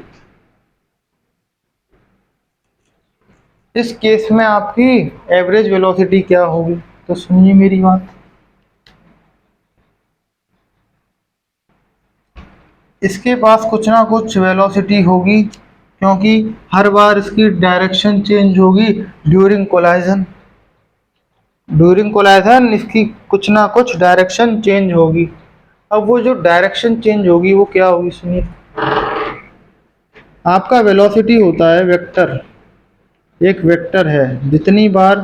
इस केस में आपकी एवरेज वेलोसिटी क्या होगी, तो सुनिए मेरी बात। इसके पास कुछ ना कुछ वेलोसिटी होगी, क्योंकि हर बार इसकी डायरेक्शन चेंज होगी ड्यूरिंग कोलाइजन। ड्यूरिंग कोलाइजन इसकी कुछ ना कुछ डायरेक्शन चेंज होगी। अब वो जो डायरेक्शन चेंज होगी वो क्या होगी, सुनिए। आपका वेलोसिटी होता है वेक्टर, एक वेक्टर है। जितनी बार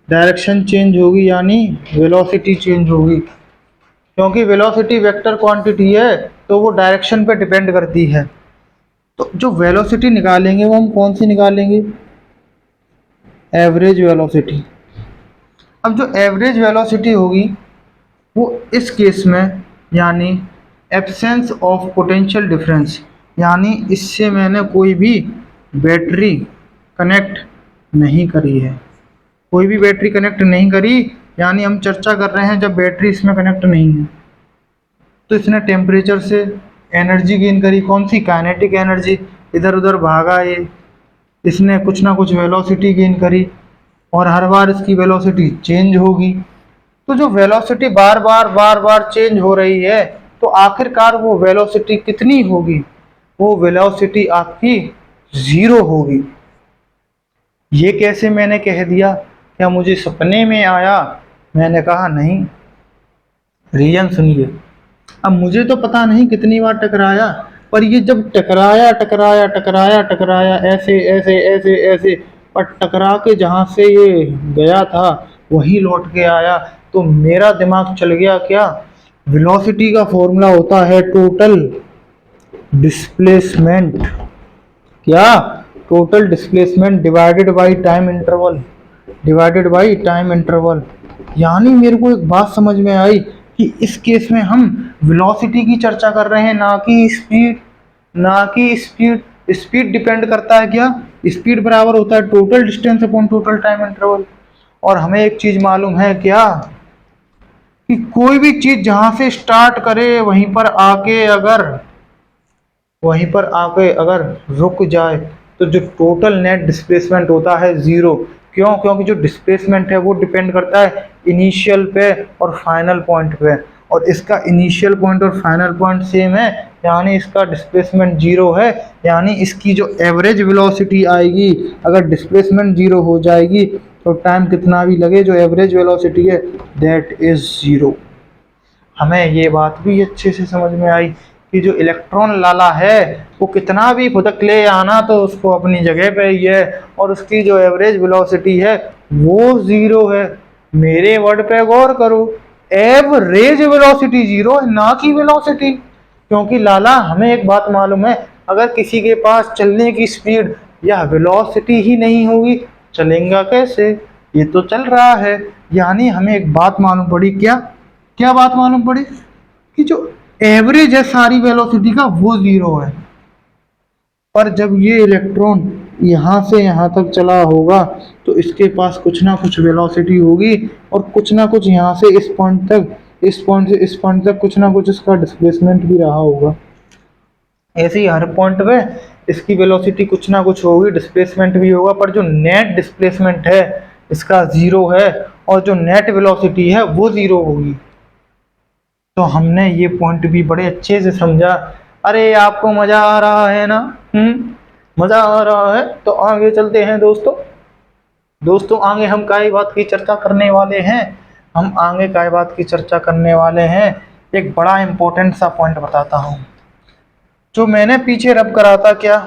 डायरेक्शन चेंज होगी यानी वेलोसिटी चेंज होगी, क्योंकि वेलोसिटी वेक्टर क्वांटिटी है तो वो डायरेक्शन पे डिपेंड करती है। तो जो वेलोसिटी निकालेंगे वो हम कौन सी निकालेंगे, एवरेज वेलोसिटी। अब जो एवरेज वेलोसिटी होगी वो इस केस में यानी एब्सेंस ऑफ पोटेंशियल डिफरेंस, यानी इससे मैंने कोई भी बैटरी कनेक्ट नहीं करी है, कोई भी बैटरी कनेक्ट नहीं करी, यानी हम चर्चा कर रहे हैं जब बैटरी इसमें कनेक्ट नहीं है। तो इसने टेम्परेचर से एनर्जी गेन करी, कौन सी, काइनेटिक एनर्जी, इधर उधर भागा ये। इसने कुछ ना कुछ वेलोसिटी गेन करी और हर बार इसकी वेलोसिटी चेंज होगी। तो जो वेलोसिटी बार बार चेंज हो रही है, तो आखिरकार वो वेलोसिटी कितनी होगी, वो वेलोसिटी आपकी जीरो होगी। ये कैसे मैंने कह दिया, क्या मुझे सपने में आया, मैंने कहा नहीं। रीजन सुनिए। अब मुझे तो पता नहीं कितनी बार टकराया, पर ये जब टकराया टकराया टकराया टकराया ऐसे ऐसे ऐसे ऐसे, पर टकरा के जहाँ से ये गया था वही लौट के आया। तो मेरा दिमाग चल गया क्या, वेलोसिटी का फॉर्मूला होता है टोटल डिस्प्लेसमेंट। क्या, total displacement divided by time interval, divided by time interval. यानी मेरे को एक बात समझ में आई कि इस केस में हम वेलोसिटी की चर्चा कर रहे हैं, ना कि स्पीड। ना कि स्पीड, स्पीड डिपेंड करता है क्या, स्पीड बराबर होता है total distance upon total time interval. और हमें एक चीज मालूम है क्या, कि कोई भी चीज जहां से स्टार्ट करे वहीं पर आके अगर रुक जाए तो जो टोटल नेट डिस्प्लेसमेंट होता है जीरो। क्यों, क्योंकि जो डिस्प्लेसमेंट है वो डिपेंड करता है इनिशियल पे और फाइनल पॉइंट पे, और इसका इनिशियल पॉइंट और फाइनल पॉइंट सेम है, यानी इसका डिस्प्लेसमेंट जीरो है। यानी इसकी जो एवरेज वेलोसिटी आएगी, अगर डिस्प्लेसमेंट जीरो हो जाएगी तो टाइम कितना भी लगे, जो एवरेज वेलोसिटी है दैट इज जीरो। हमें ये बात भी अच्छे से समझ में आई कि जो इलेक्ट्रॉन लाला है वो कितना भी फुदक ले आना तो उसको अपनी जगह पे ही है, और उसकी जो एवरेज वेलोसिटी है वो जीरो है। मेरे वर्ड पे गौर करो, एवरेज वेलोसिटी जीरो है, ना कि वेलोसिटी। क्योंकि लाला हमें एक बात मालूम है, अगर किसी के पास चलने की स्पीड या वेलोसिटी ही नहीं होगी, चलेगा कैसे, ये तो चल रहा है। यानी हमें एक बात मालूम पड़ी, क्या, क्या बात मालूम पड़ी, कि जो एवरेज है सारी वेलोसिटी का वो जीरो है। पर जब ये इलेक्ट्रॉन यहाँ से यहाँ तक चला होगा तो इसके पास कुछ ना कुछ वेलोसिटी होगी, और कुछ ना कुछ यहाँ से इस पॉइंट तक, इस पॉइंट से इस पॉइंट तक कुछ ना कुछ इसका डिस्प्लेसमेंट भी रहा होगा। ऐसे ही हर पॉइंट पे इसकी वेलोसिटी कुछ ना कुछ होगी, डिस्प्लेसमेंट भी होगा, पर जो नेट डिस्प्लेसमेंट है इसका जीरो है, और जो नेट वेलोसिटी है वो जीरो होगी। तो हमने ये पॉइंट भी बड़े अच्छे से समझा। अरे आपको मजा आ रहा है ना, मजा आ रहा है तो आगे चलते हैं दोस्तों। दोस्तों आगे हम काय बात की चर्चा करने वाले हैं, हम आगे काय बात की चर्चा करने वाले हैं। एक बड़ा इंपॉर्टेंट सा पॉइंट बताता हूँ, जो मैंने पीछे रब करा था, क्या,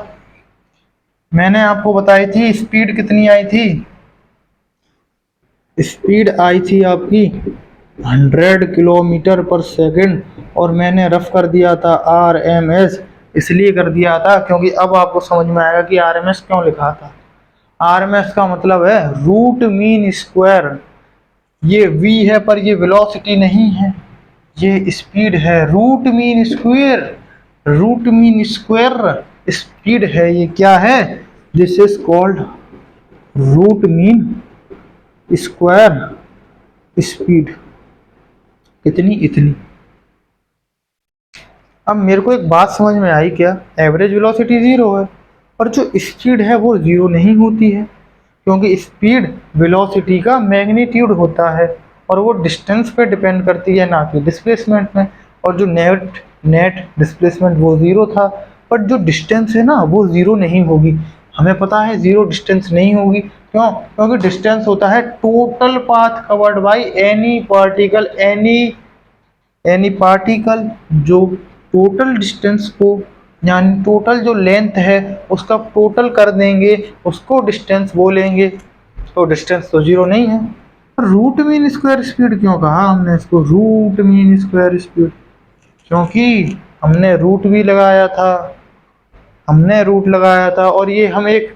मैंने आपको बताई थी स्पीड कितनी आई थी, स्पीड आई थी आपकी 100 किलोमीटर पर सेकंड, और मैंने रफ कर दिया था RMS। इसलिए कर दिया था क्योंकि अब आपको समझ में आएगा कि RMS क्यों लिखा था। RMS का मतलब है रूट मीन स्क्वायर। ये V है पर ये वेलोसिटी नहीं है, ये स्पीड है। Root mean square, root mean square speed है। ये क्या है? This is called root mean square speed. कितनी? इतनी। अब मेरे को एक बात समझ में आई क्या, एवरेज वेलोसिटी जीरो है और जो स्पीड है वो जीरो नहीं होती है, क्योंकि स्पीड वेलोसिटी का मैग्नीट्यूड होता है और वो डिस्टेंस पे डिपेंड करती है, ना कि डिस्प्लेसमेंट में। और जो नेट नेट डिस्प्लेसमेंट वो ज़ीरो था, बट जो डिस्टेंस है ना वो ज़ीरो नहीं होगी। हमें पता है ज़ीरो डिस्टेंस नहीं होगी, क्यों? क्योंकि डिस्टेंस होता है total path covered by any particle, any particle. जो टोटल डिस्टेंस को, यानी टोटल जो लेंथ है उसका टोटल कर देंगे, उसको डिस्टेंस बोलेंगे। तो डिस्टेंस तो जीरो नहीं है। रूट मीन स्क्वायर स्पीड क्यों कहा हमने इसको रूट मीन स्क्वायर स्पीड? क्योंकि हमने रूट भी लगाया था, हमने रूट लगाया था, और ये हम एक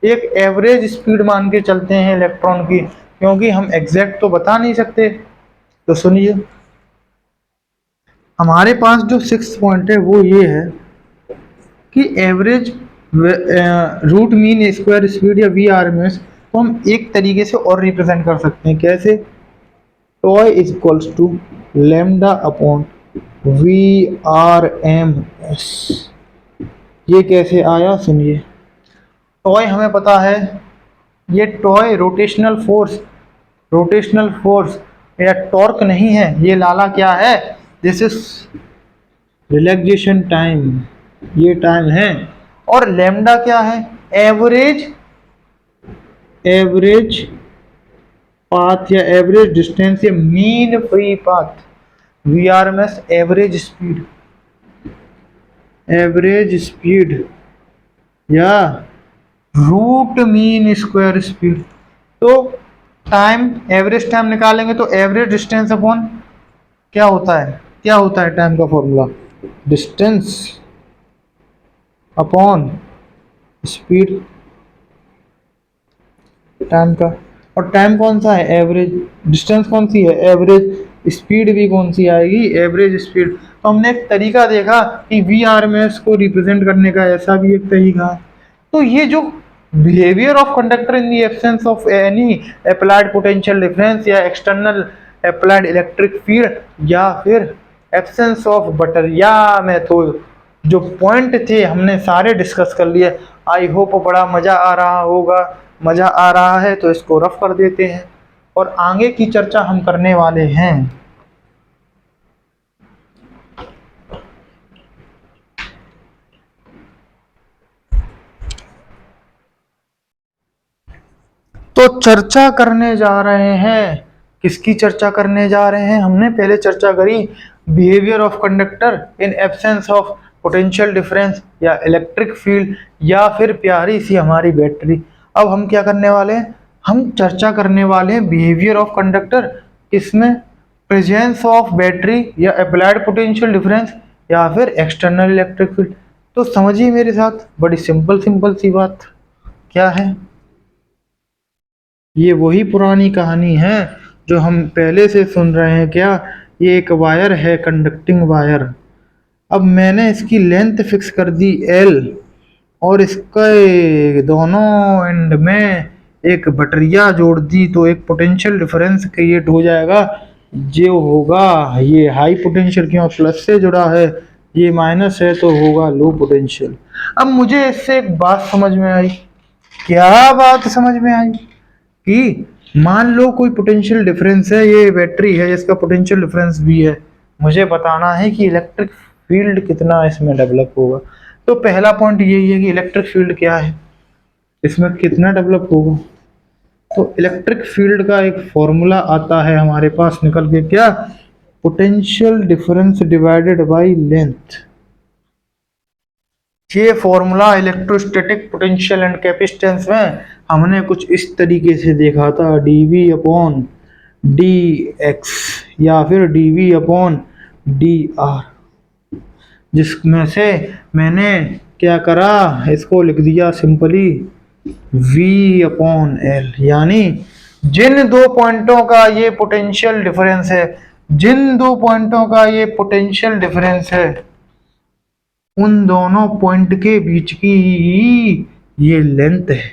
एक एवरेज स्पीड मान के चलते हैं इलेक्ट्रॉन की, क्योंकि हम एग्जैक्ट तो बता नहीं सकते। तो सुनिए, हमारे पास जो सिक्स पॉइंट है वो ये है कि average root mean square speed या VRMS को हम एक तरीके से और रिप्रेजेंट कर सकते हैं। कैसे? Tau is equals to lambda upon VRMS। ये कैसे आया? सुनिए, टॉय हमें पता है, ये टॉय रोटेशनल फोर्स या टॉर्क नहीं है, ये लाला क्या है? दिस इज रिलैक्सेशन टाइम, ये टाइम है। और लैम्डा क्या है? एवरेज पाथ या एवरेज डिस्टेंस या mean free path. VRMS average speed या रूट मीन स्क्वायर स्पीड। तो टाइम, एवरेज टाइम निकालेंगे तो एवरेज डिस्टेंस अपॉन क्या होता है, क्या होता है टाइम का formula? Distance upon speed, time का। और टाइम कौन सा है? एवरेज। डिस्टेंस कौन सी है? एवरेज। स्पीड भी कौन सी आएगी? Average speed. तो हमने एक तरीका देखा कि VRMS को रिप्रेजेंट करने का ऐसा भी एक तरीका है। तो ये जो behaviour of conductor in the absence of any applied potential difference या एक्सटर्नल अप्लाइड इलेक्ट्रिक फील्ड या फिर एब्सेंस ऑफ बटरिया में, तो जो पॉइंट थे हमने सारे डिस्कस कर लिए। आई होप बड़ा मज़ा आ रहा होगा। मज़ा आ रहा है तो इसको रफ कर देते हैं और आगे की चर्चा हम करने वाले हैं। तो चर्चा करने जा रहे हैं, किसकी चर्चा करने जा रहे हैं? हमने पहले चर्चा करी behaviour of conductor in absence of potential difference या इलेक्ट्रिक फील्ड या फिर प्यारी सी हमारी बैटरी। अब हम क्या करने वाले हैं? हम चर्चा करने वाले हैं बिहेवियर ऑफ कंडक्टर, किसमें? प्रेजेंस ऑफ बैटरी या अप्लाइड पोटेंशियल डिफरेंस या फिर एक्सटर्नल इलेक्ट्रिक फील्ड। तो समझिए मेरे साथ, बड़ी सिंपल सी बात। क्या है? ये वही पुरानी कहानी है जो हम पहले से सुन रहे हैं। क्या? ये एक वायर है, कंडक्टिंग वायर। अब मैंने इसकी लेंथ फिक्स कर दी L, और इसके दोनों एंड में एक बटरिया जोड़ दी, तो एक पोटेंशियल डिफरेंस क्रिएट हो जाएगा जो होगा ये हाई पोटेंशियल, क्यों? प्लस से जुड़ा है, ये माइनस है तो होगा लो पोटेंशियल। अब मुझे इससे एक बात समझ में आई। क्या बात समझ में आई? कि मान लो कोई पोटेंशियल डिफरेंस है, ये बैटरी है जिसका पोटेंशियल डिफरेंस भी है, मुझे बताना है कि इलेक्ट्रिक फील्ड कितना इसमें डेवलप होगा। तो पहला पॉइंट यही है कि इलेक्ट्रिक फील्ड क्या है, इसमें कितना डेवलप होगा। तो इलेक्ट्रिक फील्ड का एक फॉर्मूला आता है हमारे पास निकल के, क्या? Potential difference divided by length. ये formula electrostatic potential and capacitance में हमने कुछ इस तरीके से देखा था, dV अपॉन dx या फिर dV अपॉन dr, जिसमें से मैंने क्या करा, इसको लिख दिया सिंपली V अपॉन L, यानी जिन दो पॉइंटों का ये पोटेंशियल डिफरेंस है, जिन दो पॉइंटों का ये पोटेंशियल डिफरेंस है, उन दोनों पॉइंट के बीच की ये लेंथ है।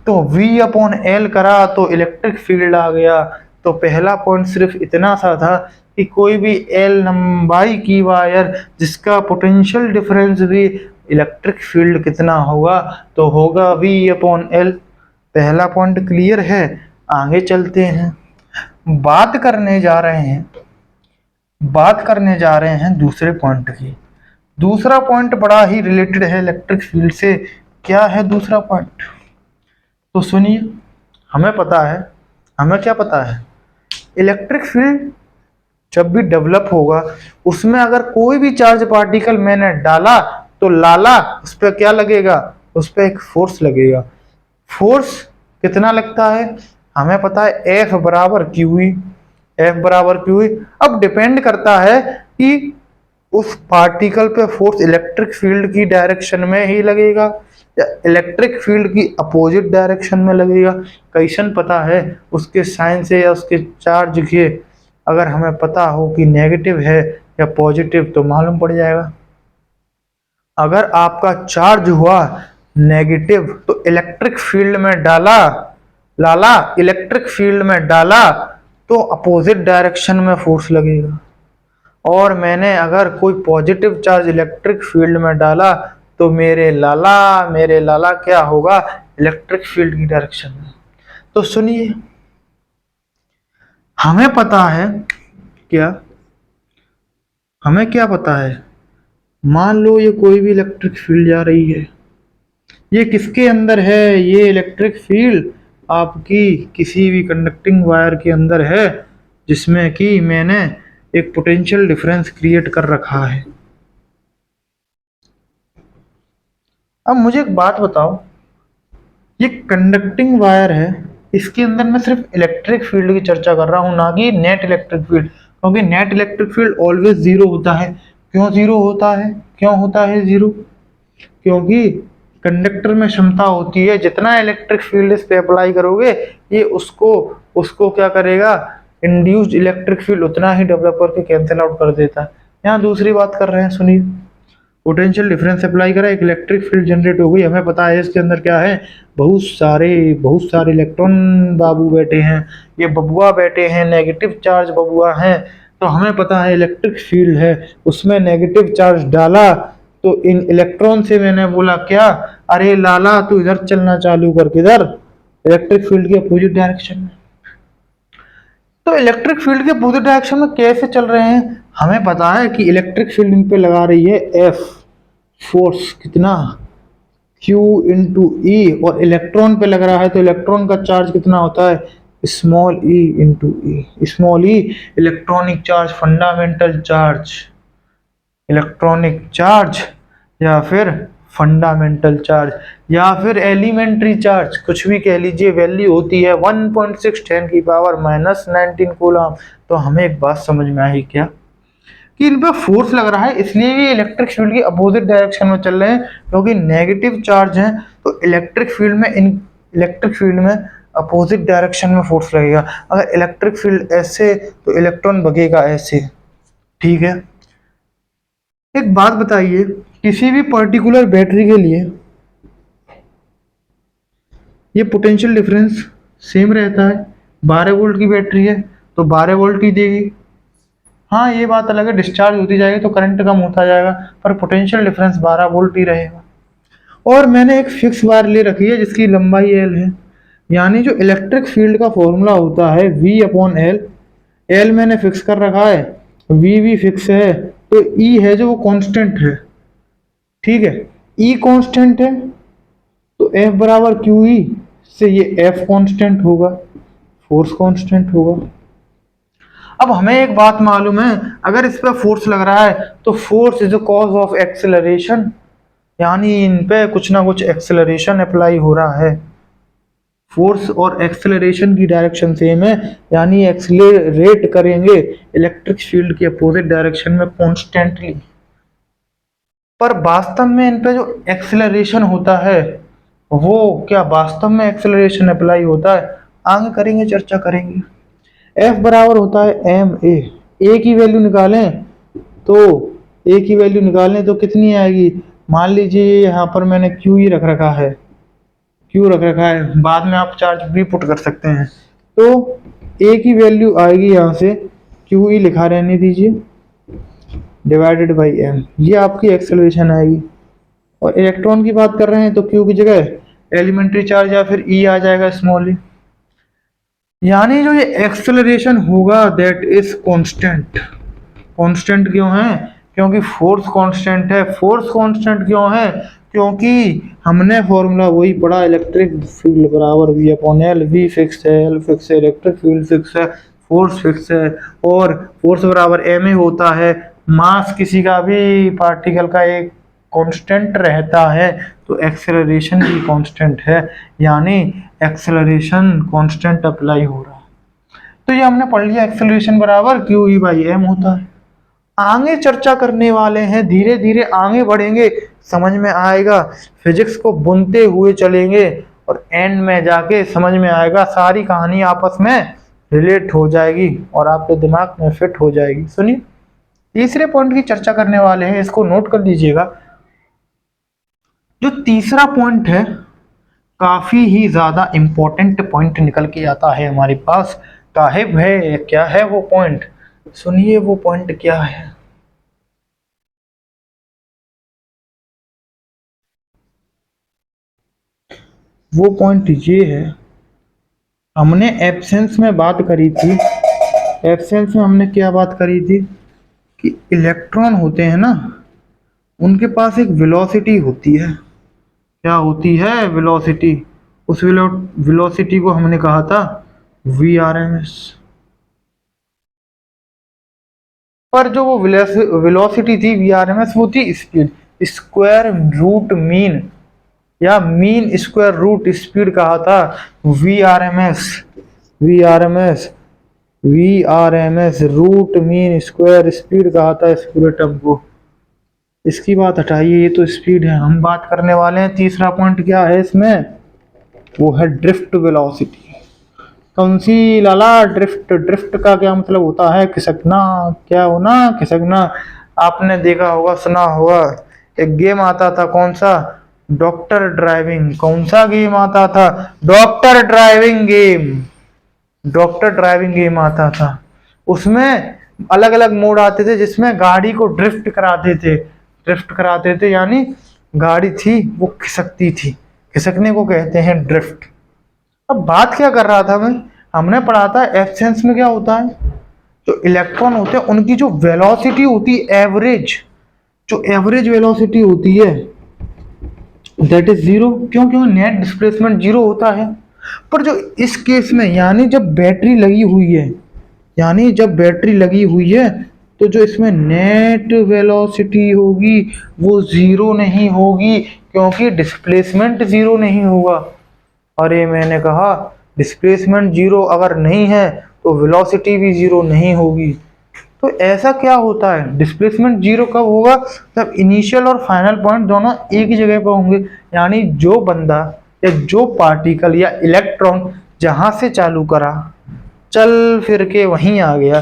तो V अपॉन L करा तो इलेक्ट्रिक फील्ड आ गया। तो पहला पॉइंट सिर्फ इतना सा था कि कोई भी L लंबाई की वायर जिसका पोटेंशियल डिफरेंस भी इलेक्ट्रिक फील्ड कितना होगा, तो होगा V अपॉन L। पहला पॉइंट क्लियर है। आगे चलते हैं, बात करने जा रहे हैं दूसरे पॉइंट की। दूसरा पॉइंट बड़ा ही रिलेटेड है इलेक्ट्रिक फील्ड से। क्या है दूसरा पॉइंट, तो सुनिए। हमें क्या पता है, इलेक्ट्रिक फील्ड जब भी डेवलप होगा उसमें अगर कोई भी चार्ज पार्टिकल मैंने डाला तो लाला उस पर क्या लगेगा, उस पर एक फोर्स लगेगा। फोर्स कितना लगता है हमें पता है, F बराबर QE। अब डिपेंड करता है कि उस पार्टिकल पे फोर्स इलेक्ट्रिक फील्ड की डायरेक्शन में ही लगेगा या इलेक्ट्रिक फील्ड की अपोजिट डायरेक्शन में लगेगा। क्वेश्चन पता है उसके साइन से या उसके चार्ज के, अगर हमें पता हो कि नेगेटिव है या पॉजिटिव तो मालूम पड़ जाएगा। अगर आपका चार्ज हुआ नेगेटिव तो इलेक्ट्रिक फील्ड में डाला तो अपोजिट डायरेक्शन में फोर्स लगेगा। और मैंने अगर कोई पॉजिटिव चार्ज इलेक्ट्रिक फील्ड में डाला तो मेरे लाला क्या होगा, इलेक्ट्रिक फील्ड की डायरेक्शन में। तो सुनिए, हमें क्या पता है, मान लो ये कोई भी इलेक्ट्रिक फील्ड जा रही है, ये किसके अंदर है, ये इलेक्ट्रिक फील्ड आपकी किसी भी कंडक्टिंग वायर के अंदर है, जिसमें कि मैंने एक पोटेंशियल डिफरेंस क्रिएट कर रखा है। अब मुझे एक बात बताओ, ये कंडक्टिंग वायर है, इसके अंदर मैं सिर्फ इलेक्ट्रिक फील्ड की चर्चा कर रहा हूं, ना कि नेट इलेक्ट्रिक फील्ड, क्योंकि net electric field always zero होता है। क्यों होता है जीरो? क्योंकि कंडक्टर में क्षमता होती है, जितना इलेक्ट्रिक फील्ड इस पे अप्लाई करोगे ये उसको क्या करेगा, इंड्यूस्ड इलेक्ट्रिक फील्ड उतना ही डेवलप करके कैंसिल आउट कर देता है। यहाँ दूसरी बात कर रहे हैं, सुनिए। पोटेंशियल डिफरेंस अप्लाई करा, एक इलेक्ट्रिक फील्ड जनरेट हो गई। हमें पता है इसके अंदर क्या है, बहुत सारे इलेक्ट्रॉन बाबू बैठे हैं, ये बबुआ बैठे हैं, नेगेटिव चार्ज बबुआ हैं। तो हमें पता है इलेक्ट्रिक फील्ड है, उसमें नेगेटिव चार्ज डाला तो इन इलेक्ट्रॉन से मैंने बोला क्या, अरे लाला तू इधर चलना चालू कर, किधर, इलेक्ट्रिक फील्ड के अपोजिट डायरेक्शन में। तो इलेक्ट्रिक फील्ड के अपोजिट डायरेक्शन में कैसे चल रहे हैं, हमें पता है कि इलेक्ट्रिक फील्ड इन पे लगा रही है F फोर्स, कितना, Q इंटू E, और इलेक्ट्रॉन पे लग रहा है तो इलेक्ट्रॉन का चार्ज कितना होता है, small e into e. Small e electronic charge, fundamental charge, electronic charge या फिर फंडामेंटल चार्ज या फिर एलिमेंट्री चार्ज, कुछ भी कह लीजिए, वैल्यू होती है 1.6 10 की पावर -19 कूलम। तो हमें एक बात समझ में आई क्या, कि इन पे फोर्स लग रहा है, इसलिए ये इलेक्ट्रिक फील्ड की अपोजिट डायरेक्शन में चल रहे हैं, क्योंकि नेगेटिव चार्ज हैं। तो इलेक्ट्रिक फील्ड में अपोजिट डायरेक्शन में फोर्स लगेगा। अगर इलेक्ट्रिक फील्ड ऐसे तो इलेक्ट्रॉन भगेगा ऐसे, ठीक है। एक बात बताइए, किसी भी पर्टिकुलर बैटरी के लिए ये पोटेंशियल डिफरेंस सेम रहता है। 12 वोल्ट की बैटरी है तो 12 वोल्ट ही देगी। हाँ, ये बात अलग है, डिस्चार्ज होती जाएगी तो करंट कम होता जाएगा, पर पोटेंशियल डिफरेंस 12 वोल्ट ही रहेगा। और मैंने एक फिक्स वायर ले रखी है जिसकी लंबाई L है, यानी जो इलेक्ट्रिक फील्ड का फॉर्मूला होता है V अपॉन L, L मैंने फिक्स कर रखा है, V भी फिक्स है, तो E है जो वो कांस्टेंट है, ठीक है। E कांस्टेंट है तो F बराबर QE से ये F कांस्टेंट होगा, फोर्स कांस्टेंट होगा। अब हमें एक बात मालूम है, अगर इस पर फोर्स लग रहा है तो force is the cause of acceleration, यानी इन पे कुछ ना कुछ एक्सेलरेशन अप्लाई हो रहा है। फोर्स और एक्सेलरेशन की डायरेक्शन सेम है, यानी एक्सेलरेट करेंगे इलेक्ट्रिक फील्ड के अपोजिट डायरेक्शन में कॉन्स्टेंटली। पर वास्तव में इन पे जो एक्सेलरेशन होता है वो क्या वास्तव में एक्सेलरेशन अप्लाई होता है, आगे करेंगे, चर्चा करेंगे। F बराबर होता है एम ए की वैल्यू निकालें तो कितनी आएगी। मान लीजिए यहाँ पर मैंने क्यू ही रख रखा है, बाद में आप चार्ज भी पुट कर सकते हैं। तो ए की वैल्यू आएगी यहाँ से, क्यू ही लिखा रहने दीजिए, डिवाइडेड बाई एम, ये आपकी एक्सेलरेशन आएगी। और इलेक्ट्रॉन की बात कर रहे हैं तो क्यू की जगह एलिमेंट्री चार्ज या फिर ई आ जाएगा, स्मॉल ई। यानी जो ये एक्सेलरेशन होगा दैट इज कांस्टेंट। कांस्टेंट क्यों है, क्योंकि फोर्स कांस्टेंट है। फोर्स कांस्टेंट क्यों है, क्योंकि हमने फॉर्मूला वही पढ़ा, इलेक्ट्रिक फील्ड बराबर V upon L. V fix है, एल फिक्स है, इलेक्ट्रिक फील्ड फिक्स है, फोर्स फिक्स है, और फोर्स बराबर एम ए होता है। मास किसी का भी पार्टिकल का एक कांस्टेंट रहता है तो एक्सेलरेशन भी कांस्टेंट है, यानी एक्सेलरेशन कांस्टेंट अप्लाई हो रहा है। तो ये हमने पढ़ लिया, एक्सेलरेशन बराबर क्यू ई बाई एम होता है। आगे चर्चा करने वाले हैं, धीरे धीरे आगे बढ़ेंगे, समझ में आएगा, फिजिक्स को बुनते हुए चलेंगे और एंड में जाके समझ में आएगा, सारी कहानी आपस में रिलेट हो जाएगी और आपके दिमाग में फिट हो जाएगी। सुनिए, तीसरे पॉइंट की चर्चा करने वाले हैं, इसको नोट कर लीजिएगा। जो तीसरा पॉइंट है काफी ही ज्यादा इंपॉर्टेंट पॉइंट निकल के आता है हमारे पास। साहिब है, क्या है वो पॉइंट, सुनिए वो पॉइंट क्या है। वो पॉइंट ये है, हमने एब्सेंस में बात करी थी, एब्सेंस में हमने क्या बात करी थी कि इलेक्ट्रॉन होते हैं ना, उनके पास एक वेलोसिटी होती है। क्या होती है, वेलोसिटी। उस वेलोसिटी को हमने कहा था VRMS। पर जो वो वेलोसिटी थी VRMS, वो थी स्पीड, स्क्वायर रूट मीन या मीन स्क्वायर रूट स्पीड कहा था VRMS। VRMS VRMS रूट मीन स्क्वायर स्पीड कहा था इस पूरे टर्म को। इसकी बात हटाइए, ये तो स्पीड है, हम बात करने वाले हैं तीसरा पॉइंट क्या है इसमें, वो है ड्रिफ्ट वेलोसिटी। कौन सी लाला, ड्रिफ्ट। ड्रिफ्ट का क्या मतलब होता है, खिसकना, क्या होना, खिसकना। आपने देखा होगा, सुना होगा, एक गेम आता था, कौन सा, डॉक्टर ड्राइविंग। कौन सा गेम आता था, doctor driving game. Doctor driving game आता था, उसमें अलग अलग मोड आते थे जिसमें गाड़ी को ड्रिफ्ट कराते थे। ड्रिफ्ट कराते थे यानी गाड़ी थी वो खिसकती थी, खिसकने को कहते हैं ड्रिफ्ट। अब बात क्या कर रहा था मैं, हमने पढ़ा था एब्सेंस में क्या होता है, जो इलेक्ट्रॉन होते हैं उनकी जो वेलोसिटी होती है एवरेज, जो एवरेज वेलोसिटी होती है दैट इज जीरो। क्यों, क्यों, नेट डिस्प्लेसमेंट जीरो होता है। पर जो इस केस में, यानी जब बैटरी लगी हुई है, यानी जब बैटरी लगी हुई है तो जो इसमें नेट वेलोसिटी होगी वो जीरो नहीं होगी, क्योंकि डिस्प्लेसमेंट जीरो नहीं होगा। अरे मैंने कहा डिस्प्लेसमेंट जीरो अगर नहीं है तो वेलोसिटी भी जीरो नहीं होगी। तो ऐसा क्या होता है, डिस्प्लेसमेंट जीरो कब होगा, जब इनिशियल और फाइनल पॉइंट दोनों एक ही जगह पर होंगे। यानी जो बंदा या जो पार्टिकल या इलेक्ट्रॉन जहां से चालू करा, चल फिर के वहीं आ गया,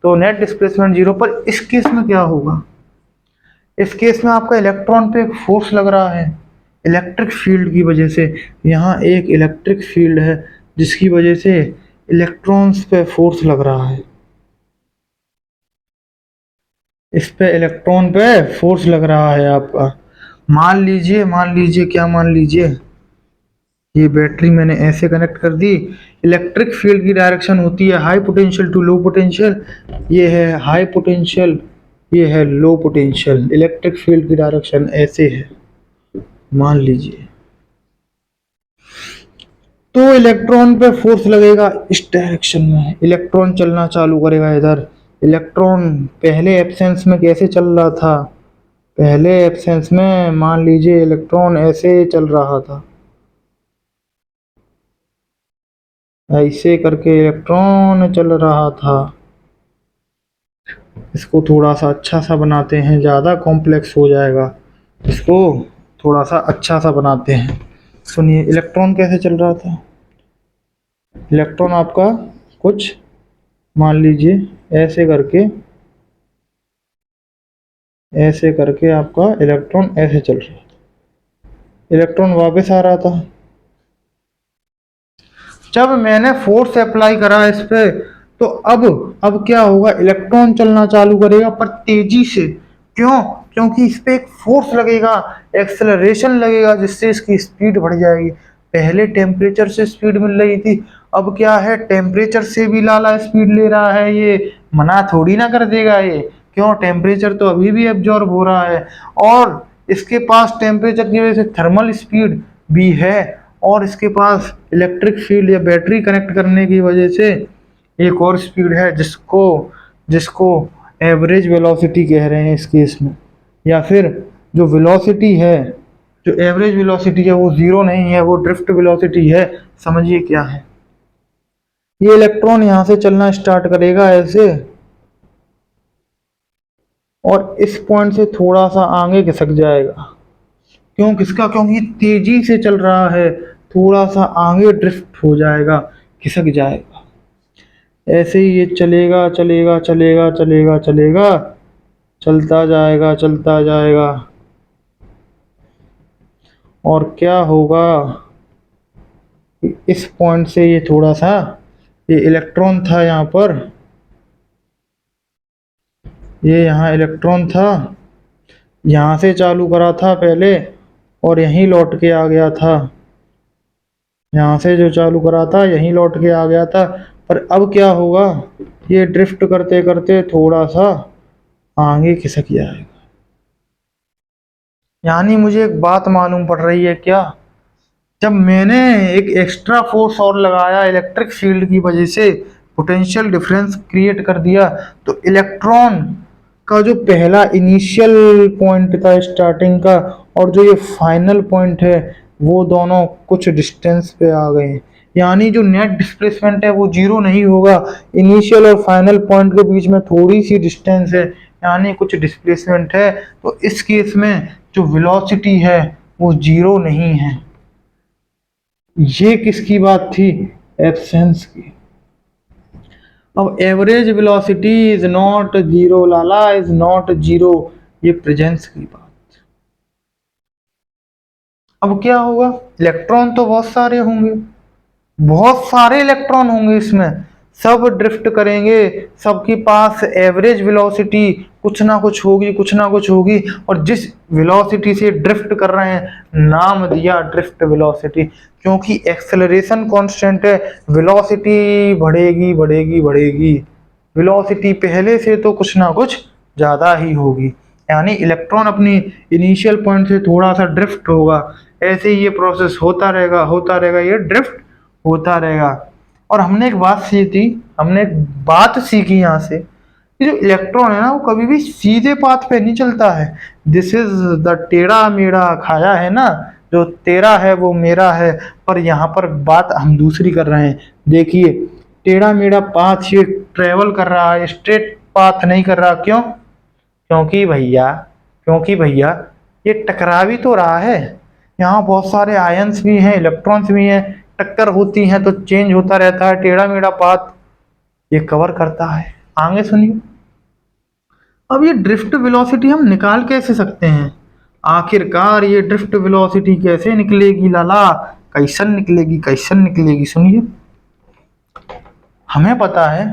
तो नेट डिस्प्लेसमेंट जीरो। पर इस केस में क्या होगा, इस केस में आपका इलेक्ट्रॉन पे एक फोर्स लग रहा है इलेक्ट्रिक फील्ड की वजह से। यहाँ एक इलेक्ट्रिक फील्ड है जिसकी वजह से इलेक्ट्रॉन्स पे फोर्स लग रहा है, इस पे इलेक्ट्रॉन पे फोर्स लग रहा है आपका। मान लीजिए क्या, मान लीजिए ये बैटरी मैंने ऐसे कनेक्ट कर दी। इलेक्ट्रिक फील्ड की डायरेक्शन होती है high potential to low potential, ये है हाई पोटेंशियल, ये है लो पोटेंशियल। इलेक्ट्रिक फील्ड की डायरेक्शन ऐसे है, मान लीजिए। तो इलेक्ट्रॉन पे फोर्स लगेगा इस डायरेक्शन में, इलेक्ट्रॉन चलना चालू करेगा इधर। इलेक्ट्रॉन पहले एब्सेंस में कैसे चल रहा था, पहले एब्सेंस में मान लीजिए इलेक्ट्रॉन ऐसे चल रहा था, ऐसे करके इलेक्ट्रॉन चल रहा था। इसको थोड़ा सा अच्छा सा बनाते हैं, ज़्यादा कॉम्प्लेक्स हो जाएगा, इसको थोड़ा सा अच्छा सा बनाते हैं। सुनिए इलेक्ट्रॉन कैसे चल रहा था। इलेक्ट्रॉन आपका कुछ मान लीजिए ऐसे करके आपका इलेक्ट्रॉन ऐसे चल रहा था, इलेक्ट्रॉन वापस आ रहा था। जब मैंने फोर्स अप्लाई करा इस पे, तो अब क्या होगा, इलेक्ट्रॉन चलना चालू करेगा पर तेजी से। क्यों? क्योंकि इस पे एक फोर्स लगेगा, एक्सेलरेशन लगेगा, जिससे इसकी स्पीड बढ़ जाएगी। पहले टेम्परेचर से स्पीड मिल रही थी, अब क्या है, टेम्परेचर से भी लाला स्पीड ले रहा है। ये मना थोड़ी ना कर देगा ये। क्यों? टेम्परेचर तो अभी भी एब्जॉर्ब हो रहा है, और इसके पास टेम्परेचर की वजह से थर्मल स्पीड भी है, और इसके पास इलेक्ट्रिक फील्ड या बैटरी कनेक्ट करने की वजह से एक और स्पीड है, जिसको जिसको एवरेज वेलोसिटी कह रहे हैं इस केस में। या फिर जो वेलोसिटी है, जो एवरेज वेलोसिटी है, वो जीरो नहीं है, वो ड्रिफ्ट वेलोसिटी है। समझिए क्या है। ये इलेक्ट्रॉन यहां से चलना स्टार्ट करेगा ऐसे, और इस पॉइंट से थोड़ा सा आगे खिसक जाएगा। क्यों किसका? क्योंकि तेजी से चल रहा है, थोड़ा सा आगे ड्रिफ्ट हो जाएगा, खिसक जाएगा। ऐसे ही ये चलेगा चलेगा चलेगा चलेगा चलेगा, चलता जाएगा चलता जाएगा। और क्या होगा, इस पॉइंट से ये थोड़ा सा, ये इलेक्ट्रॉन था यहाँ पर, ये यहाँ इलेक्ट्रॉन था, यहाँ से चालू करा था पहले और यहीं लौट के आ गया था। यहाँ से जो चालू करा था यहीं लौट के आ गया था। पर अब क्या होगा, ये ड्रिफ्ट करते करते थोड़ा सा आगे खिसक जाएगा। यानी मुझे एक बात मालूम पड़ रही है क्या, जब मैंने एक एक्स्ट्रा फोर्स और लगाया इलेक्ट्रिक फील्ड की वजह से, पोटेंशियल डिफरेंस क्रिएट कर दिया, तो इलेक्ट्रॉन का जो पहला इनिशियल पॉइंट था स्टार्टिंग का, और जो ये फाइनल पॉइंट है, वो दोनों कुछ डिस्टेंस पे आ गए हैं। यानी जो नेट डिस्प्लेसमेंट है वो जीरो नहीं होगा, इनिशियल और फाइनल पॉइंट के बीच में थोड़ी सी डिस्टेंस है, यानी कुछ डिस्प्लेसमेंट है। तो इस केस में जो वेलोसिटी है वो जीरो नहीं है। ये किसकी बात थी? एब्सेंस की। अब average velocity is not zero, Lala is not zero, ये प्रेजेंस की बात। अब क्या होगा, इलेक्ट्रॉन तो बहुत सारे होंगे, बहुत सारे इलेक्ट्रॉन होंगे इसमें, सब ड्रिफ्ट करेंगे, सबके पास एवरेज वेलोसिटी कुछ ना कुछ होगी, कुछ ना कुछ होगी। और जिस वेलोसिटी से ड्रिफ्ट कर रहे हैं, नाम दिया ड्रिफ्ट वेलोसिटी, क्योंकि एक्सेलरेशन कांस्टेंट है, वेलोसिटी बढ़ेगी बढ़ेगी बढ़ेगी। वेलोसिटी पहले से तो कुछ ना कुछ ज़्यादा ही होगी, यानी इलेक्ट्रॉन अपनी इनिशियल पॉइंट से थोड़ा सा ड्रिफ्ट होगा। ऐसे ही ये प्रोसेस होता रहेगा, ये ड्रिफ्ट होता रहेगा। और हमने एक बात सीखी यहाँ से, कि जो इलेक्ट्रॉन है ना, वो कभी भी सीधे पाथ पे नहीं चलता है। दिस इज द टेढ़ा मेढ़ा खाया है ना, जो तेरा है वो मेरा है। पर यहाँ पर बात हम दूसरी कर रहे हैं। देखिए, टेढ़ा मेढ़ा पाथ ये ट्रेवल कर रहा है, स्ट्रेट पाथ नहीं कर रहा। क्यों? क्योंकि भैया ये टकरा भी तो रहा है। यहाँ बहुत सारे आयंस भी हैं, इलेक्ट्रॉन्स भी हैं, टक्कर होती हैं तो चेंज होता रहता है। टेढ़ा मेढ़ा पाथ ये कवर करता है। आगे सुनिए, अब ये ड्रिफ्ट वेलोसिटी हम निकाल कैसे सकते हैं? आखिरकार ये ड्रिफ्ट वेलोसिटी कैसे निकलेगी लाला, कैसन निकलेगी, कैसन निकलेगी? सुनिए, हमें पता है,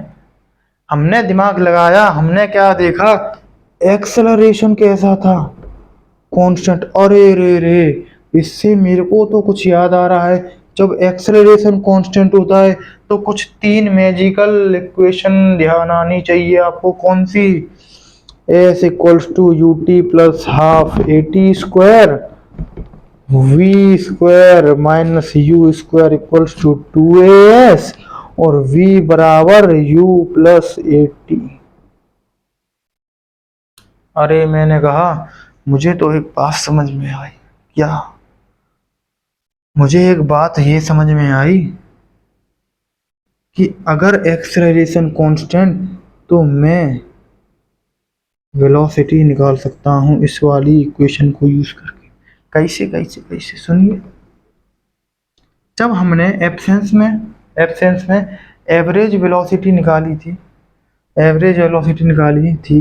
हमने दिमाग लगाया, हमने क्या देखा, एक्सेलरेशन कैसा था, कांस्टेंट। अरे रे रे, इससे मेरे को तो कुछ याद आ रहा है। जब एक्सेलरेशन कांस्टेंट होता है तो कुछ तीन मैजिकल इक्वेशन ध्यान आनी चाहिए आपको। कौन सी? S equals to u t plus half a t square, v square minus u square equals to two a s, और v बराबर u प्लस ए टी। अरे मैंने कहा मुझे तो एक बात समझ में आई। क्या? मुझे एक बात ये समझ में आई कि अगर एक्सेलरेशन कांस्टेंट, तो मैं वेलोसिटी निकाल सकता हूँ इस वाली इक्वेशन को यूज करके। कैसे कैसे कैसे सुनिए। जब हमने एब्सेंस में एवरेज वेलोसिटी निकाली थी, एवरेज वेलोसिटी निकाली थी,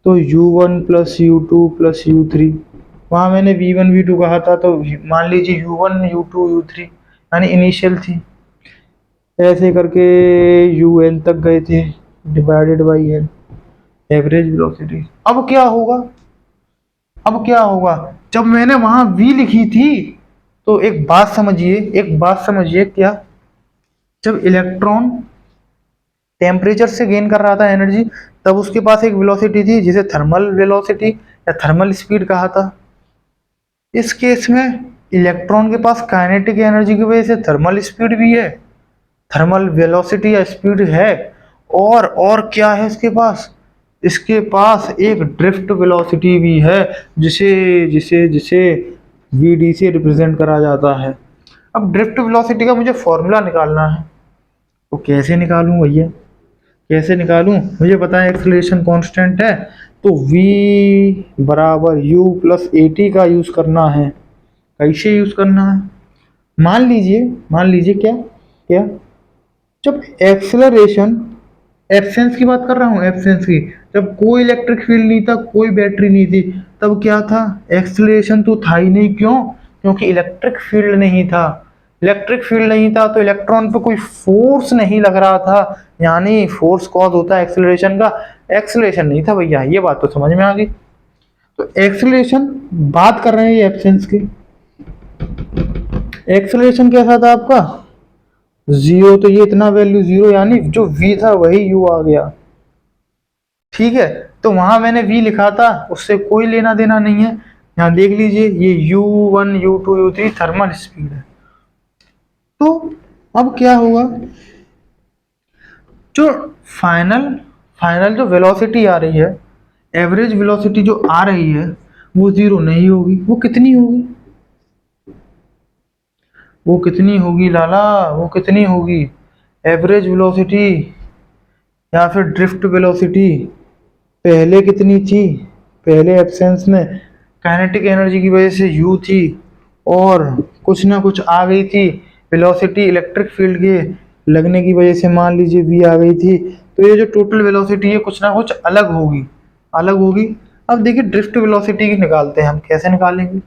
तो u1 plus u2 plus u3, वहाँ मैंने v1 v2 कहा था, तो मान लीजिए u1 u2 u3 यानी इनिशियल थी, ऐसे करके un तक गए थे, divided by n, average velocity. अब क्या होगा? अब क्या होगा जब मैंने वहां v लिखी थी, तो एक बात समझिए, एक बात समझिए। क्या? जब इलेक्ट्रॉन टेम्परेचर से गेन कर रहा था एनर्जी, तब उसके पास एक वेलोसिटी थी जिसे थर्मल वेलोसिटी या थर्मल स्पीड कहा था। इस केस में इलेक्ट्रॉन के पास काइनेटिक एनर्जी की वजह से थर्मल स्पीड भी है, थर्मल वेलोसिटी या स्पीड है, और क्या है इसके पास? इसके पास एक ड्रिफ्ट वेलोसिटी भी है, जिसे जिसे जिसे वीडी से रिप्रेजेंट करा जाता है। अब ड्रिफ्ट वेलोसिटी का मुझे फॉर्मूला निकालना है, तो कैसे निकालूं भैया? कैसे निकालूं? मुझे पता है एक्सेलरेशन कांस्टेंट है, तो v बराबर u प्लस ए टी का यूज करना है। कैसे यूज करना है? मान लीजिए क्या क्या जब एक्सेलरेशन, एब्सेंस की बात कर रहा हूँ, एब्सेंस की, जब कोई इलेक्ट्रिक फील्ड नहीं था, कोई बैटरी नहीं थी, तब क्या था? एक्सेलरेशन तो था ही नहीं। क्यों? क्योंकि इलेक्ट्रिक फील्ड नहीं था। इलेक्ट्रिक फील्ड नहीं था तो इलेक्ट्रॉन पे कोई फोर्स नहीं लग रहा था, यानी फोर्स कॉज होता है एक्सेलरेशन का, एक्सेलरेशन नहीं था भैया। ये बात तो समझ में आ गई। तो एक्सेलरेशन बात कर रहे हैं ये एब्सेंस की। एक्सेलरेशन कैसा था आपका? जीरो, तो ये इतना वैल्यू जीरो, यानी जो v था वही u आ गया। ठीक है, तो वहां मैंने v लिखा था, उससे कोई लेना देना नहीं है। यहाँ देख लीजिए, ये u1 u2 u3 thermal speed है। तो अब क्या होगा? जो फाइनल फाइनल जो वेलोसिटी आ रही है, एवरेज वेलोसिटी जो आ रही है, वो जीरो नहीं होगी। वो कितनी होगी? वो कितनी होगी लाला? वो कितनी होगी? एवरेज वेलोसिटी या फिर ड्रिफ्ट वेलोसिटी पहले कितनी थी? पहले एब्सेंस में काइनेटिक एनर्जी की वजह से u थी, और कुछ ना कुछ आ गई थी वेलोसिटी इलेक्ट्रिक फील्ड के लगने की वजह से, मान लीजिए v आ गई थी। तो ये जो टोटल वेलोसिटी है कुछ ना कुछ अलग होगी, अलग होगी। अब देखिए ड्रिफ्ट वेलोसिटी की निकालते हैं हम। कैसे निकालेंगे?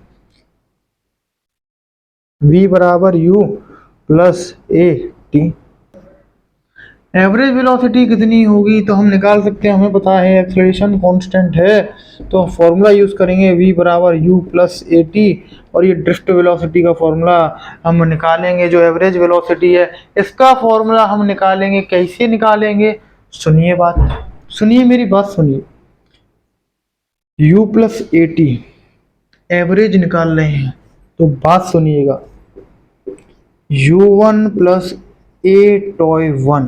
v बराबर u plus a T. Average velocity कितनी होगी तो हम निकाल सकते हैं, हमें पता है एक्सेलरेशन कांस्टेंट है, तो फॉर्मूला यूज करेंगे v बराबर u प्लस ए टी, और ये ड्रिफ्ट वेलोसिटी का फॉर्मूला हम निकालेंगे। जो एवरेज वेलोसिटी है इसका फॉर्मूला हम निकालेंगे। कैसे निकालेंगे? सुनिए बात, सुनिए मेरी बात सुनिए। u plus a T average निकाल रहे हैं, तो बात सुनिएगा। u1 plus a toy one,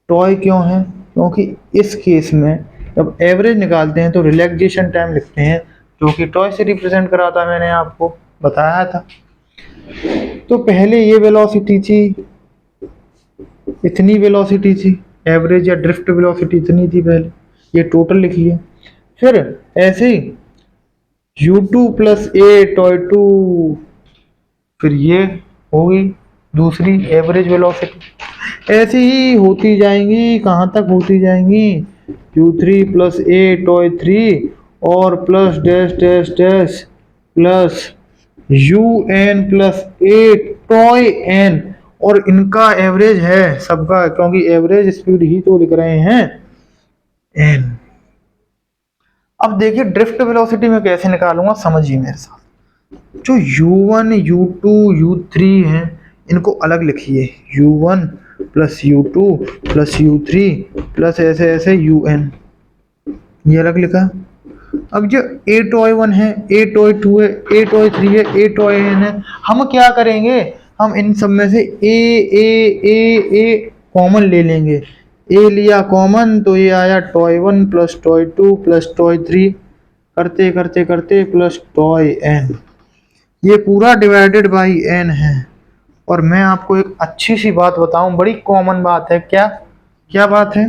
toy क्यों है? क्योंकि इस केस में जब एवरेज निकालते हैं तो रिलैक्सेशन टाइम लिखते हैं, जो कि टॉय से रिप्रेजेंट करा था, मैंने आपको बताया था। तो पहले ये वेलोसिटी थी, इतनी वेलोसिटी थी, एवरेज या ड्रिफ्ट वेलोसिटी इतनी थी पहले, ये टोटल लिखिए। फिर ऐसे ही u2 plus a tau two, फिर ये होगी दूसरी एवरेज वेलोसिटी। ऐसे ही होती जाएंगी, कहाँ तक होती जाएंगी? u3 plus a toy three, और plus dash dash dash plus un plus a toy n, और इनका एवरेज है सबका, क्योंकि एवरेज स्पीड ही तो लिख रहे हैं n। अब देखिए ड्रिफ्ट वेलोसिटी में कैसे निकालूंगा, समझिए मेरे साथ। जो u1 u2 u3 हैं, इनको अलग लिखिए। u1 plus u2 plus u3 plus ऐसे ऐसे un, ये अलग लिखा। अब जो ए टॉय वन है, ए टॉय टू है, ए टॉय थ्री है, ए टॉय एन है, हम क्या करेंगे? हम इन सब में से ए कॉमन ले लेंगे। ए लिया कॉमन, तो ये आया toy one plus toy two plus toy three, करते करते करते प्लस टॉय एन, ये पूरा डिवाइडेड बाई एन है। और मैं आपको एक अच्छी सी बात बताऊं, बड़ी कॉमन बात है। क्या क्या बात है?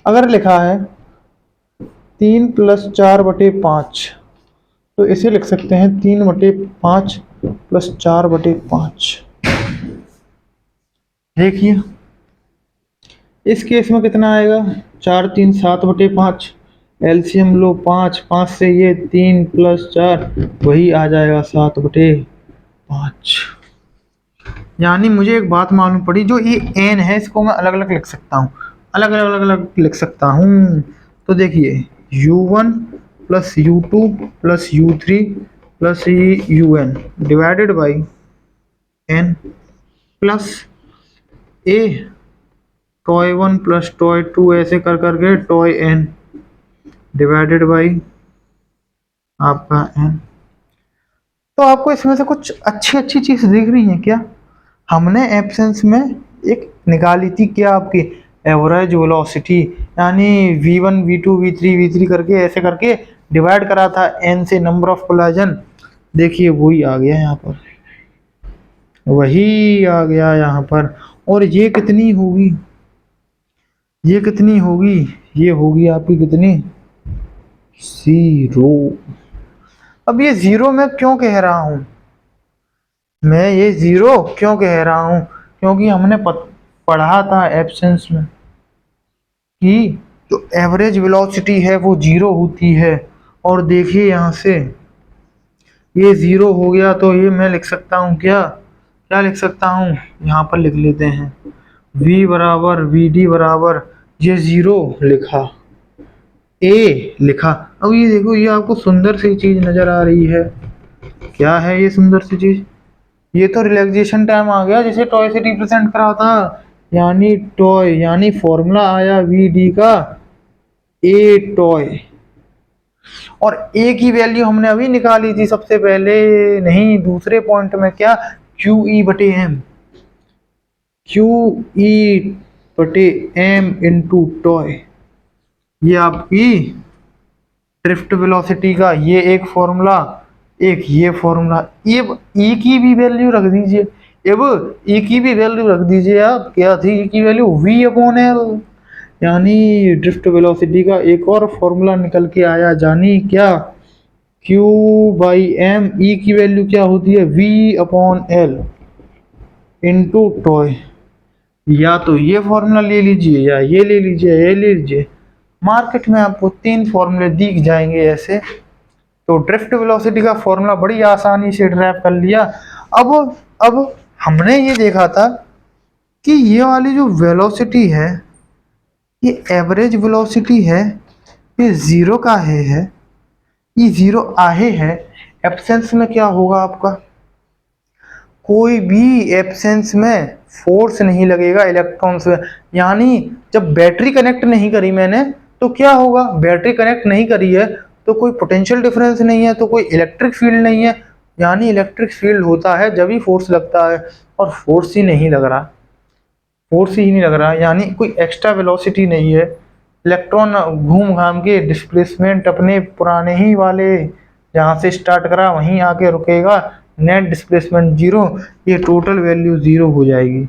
अगर लिखा है 3 + 4/5, तो इसे लिख सकते हैं 3/5 + 4/5। देखिए इस केस में कितना आएगा, 4 × 3 = 7/5। एलसीएम लो, 5 5 से ये 3 + 4 वही आ जाएगा 7/5। यानी मुझे एक बात मालूम पड़ी, जो ये एन है इसको मैं अलग अलग लिख सकता हूँ, अलग अलग लिख सकता हूँ। तो देखिए u1 + u2 + u3 + un divided by N plus a tau 1 + tau 2 ऐसे कर करके टॉय एन डिवाइडेड बाई आपका एन। तो आपको इसमें से कुछ अच्छी अच्छी चीज दिख रही है क्या? हमने एब्सेंस में एक निकाली थी क्या, आपकी एवरेज वेलोसिटी, यानी v1 v2 v3 v3 करके ऐसे करके डिवाइड करा था n से, नंबर ऑफ कोलाजन। देखिए वही आ गया यहाँ पर, वही आ गया यहाँ पर। और ये कितनी होगी, ये कितनी होगी, ये होगी आपकी कितनी, 0। अब ये 0 मैं क्यों कह रहा हूं, मैं ये 0 क्यों कह रहा हूं, क्योंकि हमने पढ़ा था एब्सेंस में कि जो एवरेज वेलोसिटी है वो 0 होती है। और देखिए यहाँ से ये 0 हो गया, तो ये मैं लिख सकता हूँ क्या, क्या लिख सकता हूँ, यहाँ पर लिख लेते हैं v बराबर vd बराबर, ये 0 लिखा, ए लिखा। अब ये देखो, ये आपको सुंदर सी चीज नजर आ रही है। क्या है ये सुंदर सी चीज? ये तो रिलैक्सेशन टाइम आ गया जिसे टॉय से रिप्रेजेंट करा था, यानी टॉय, यानी फॉर्मूला आया वी डी का ए टॉय। और ए की वैल्यू हमने अभी निकाली थी सबसे पहले, नहीं दूसरे पॉइंट में, क्या, क्यू ई बटे एम, क्यू ई बटे एम इंटू टॉय। ये आपकी ड्रिफ्ट वेलोसिटी का ये एक फॉर्मूला, एक ये फॉर्मूला। अब ई की भी वैल्यू रख दीजिए, अब ई की भी वैल्यू रख दीजिए आप, क्या थी ई की वैल्यू, v अपॉन एल, यानी ड्रिफ्ट वेलोसिटी का एक और फॉर्मूला निकल के आया, जानी क्या, q बाई एम, ई की वैल्यू क्या होती है, v upon L into toy. या तो ये फॉर्मूला ले लीजिए, या ये ले लीजिए, ये ले लीजिए। मार्केट में आपको 3 फॉर्मूले दिख जाएंगे ऐसे। तो ड्रिफ्ट वेलोसिटी का फॉर्मूला बड़ी आसानी से ड्राइव कर लिया। अब हमने ये देखा था कि ये वाली जो वेलोसिटी है, ये एवरेज वेलोसिटी है, ये 0 का है, ये 0 आहे है। एब्सेंस में क्या होगा आपका, कोई भी एब्सेंस में फोर्स नहीं लगेगा इलेक्ट्रॉन्स में। यानी जब बैटरी कनेक्ट नहीं करी मैंने, तो क्या होगा, बैटरी कनेक्ट नहीं करी है तो कोई पोटेंशियल डिफरेंस नहीं है, तो कोई इलेक्ट्रिक फील्ड नहीं है। यानी इलेक्ट्रिक फील्ड होता है जब ही फोर्स लगता है, और फोर्स ही नहीं लग रहा, फोर्स ही नहीं लग रहा, यानी कोई एक्स्ट्रा वेलोसिटी नहीं है। इलेक्ट्रॉन घूम घाम के डिस्प्लेसमेंट अपने पुराने ही वाले जहाँ से स्टार्ट करा वहीं आके रुकेगा, नेट डिस्प्लेसमेंट 0, ये टोटल वैल्यू 0 हो जाएगी।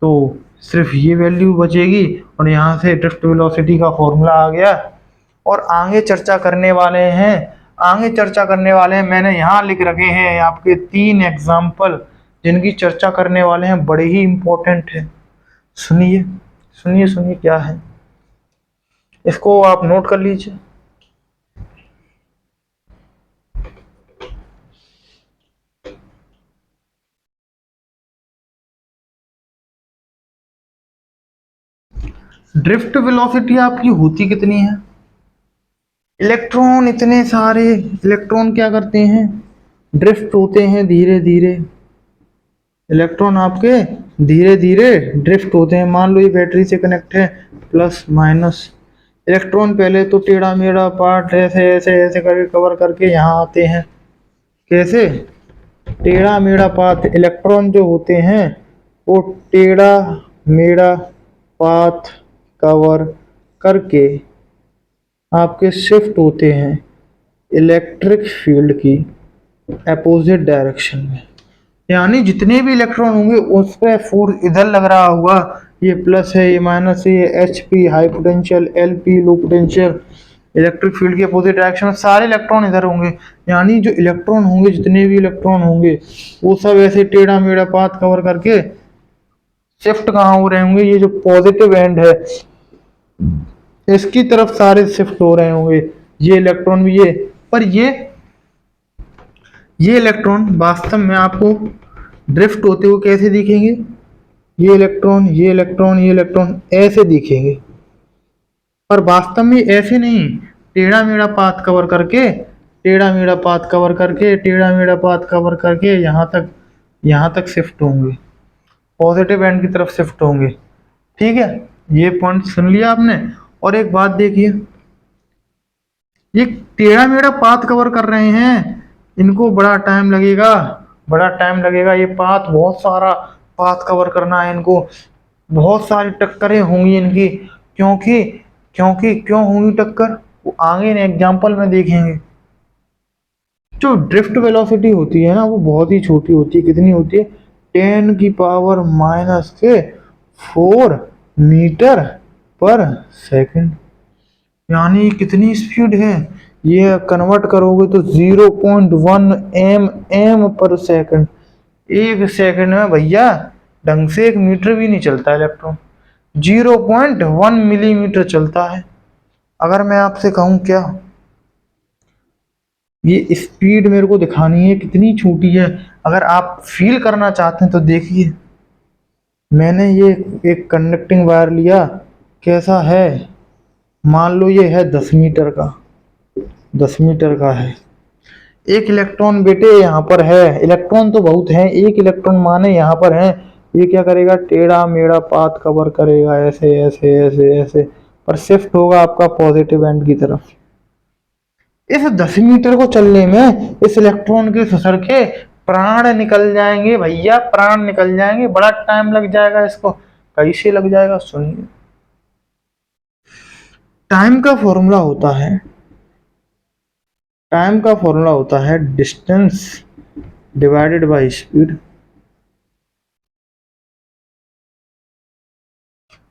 तो सिर्फ ये वैल्यू बचेगी, और यहाँ से ड्रिफ्ट वेलोसिटी का फॉर्मूला आ गया। और आगे चर्चा करने वाले हैं, आगे चर्चा करने वाले हैं, मैंने यहाँ लिख रखे हैं आपके 3 एग्जाम्पल, जिनकी चर्चा करने वाले हैं, बड़े ही इंपॉर्टेंट है। सुनिए सुनिए सुनिए क्या है, इसको आप नोट कर लीजिए। ड्रिफ्ट वेलोसिटी आपकी होती कितनी है, इलेक्ट्रॉन इतने सारे इलेक्ट्रॉन क्या करते हैं, ड्रिफ्ट होते हैं धीरे धीरे, इलेक्ट्रॉन आपके धीरे धीरे ड्रिफ्ट होते हैं। मान लो ये बैटरी से कनेक्ट है, प्लस माइनस, इलेक्ट्रॉन पहले तो टेढ़ा मेढ़ा पार्ट ऐसे ऐसे ऐसे करके कवर करके यहाँ आते हैं। कैसे, टेढ़ा मेढ़ा पाथ, इलेक्ट्रॉन जो होते हैं वो टेढ़ा मेढ़ा पाथ कवर करके आपके शिफ्ट होते हैं इलेक्ट्रिक फील्ड की अपोजिट डायरेक्शन में, यानी जितने भी इलेक्ट्रॉन होंगे उस पर फोर्स इधर लग रहा होगा। ये प्लस है, ये माइनस है, ये H P high potential, L P low potential. Electric field के अपोजिट डायरेक्शन में सारे इलेक्ट्रॉन इधर होंगे, यानी जो इलेक्ट्रॉन होंगे, जितने भी इलेक्ट्रॉन होंगे वो सब ऐसे टेढ़ा मेढ़ा पाथ कवर करके शिफ्ट कहाँ हो रहे होंगे, ये जो पॉजिटिव एंड है इसकी तरफ सारे शिफ्ट हो रहे होंगे। ये इलेक्ट्रॉन भी ये, पर ये इलेक्ट्रॉन वास्तव में आपको ड्रिफ्ट होते हुए कैसे दिखेंगे? ये इलेक्ट्रॉन, ये इलेक्ट्रॉन, ये इलेक्ट्रॉन ऐसे दिखेंगे, पर वास्तव में ऐसे नहीं, टेढ़ा मेढ़ा पाथ कवर करके, टेढ़ा मेढ़ा पाथ कवर करके, टेढ़ा मेढ़ा पाथ कवर करके यहाँ तक शिफ्ट होंगे, पॉजिटिव एंड की तरफ शिफ्ट होंगे। ठीक है, ये पॉइंट सुन लिया आपने। और एक बात देखिए, ये टेढ़ा मेढ़ा पाथ कवर कर रहे हैं, इनको बड़ा टाइम लगेगा, बड़ा टाइम लगेगा। ये पाथ, बहुत सारा पाथ कवर करना है इनको, बहुत सारी टक्करें होंगी इनकी। क्योंकि क्यों होंगी टक्कर, वो आगे एग्जाम्पल में देखेंगे। जो ड्रिफ्ट वेलोसिटी होती है ना, वो बहुत ही छोटी होती है। कितनी होती है? 10⁻⁴ मीटर पर सेकंड, यानी कितनी स्पीड है? ये कन्वर्ट करोगे तो 0.1 एम पर सेकंड। एक सेकंड में भैया ढंग से 1 मीटर भी नहीं चलता इलेक्ट्रॉन, 0.1 मिलीमीटर चलता है। अगर मैं आपसे कहूँ क्या, ये स्पीड मेरे को दिखानी है कितनी छोटी है, अगर आप फील करना चाहते हैं तो देखिए, मैंने ये एक कंडक्टिंग वायर लिया, कैसा है? मान लो ये है 10 मीटर का, 10 मीटर का है। एक इलेक्ट्रॉन बेटे यहाँ पर है, इलेक्ट्रॉन तो बहुत है, एक इलेक्ट्रॉन माने यहाँ पर है। ये क्या करेगा? टेढ़ा मेढ़ा पाथ कवर करेगा, ऐसे ऐसे ऐसे ऐसे, पर शिफ्ट होगा आपका पॉजिटिव एंड की तरफ। इस 10 मीटर को चलने में इस इलेक्ट्रॉन के ससर के प्राण निकल जाएंगे भैया, प्राण निकल जाएंगे, बड़ा टाइम लग जाएगा इसको। कैसे लग जाएगा सुनिए। टाइम का फॉर्मूला होता है, टाइम का फॉर्मूला होता है distance divided by speed.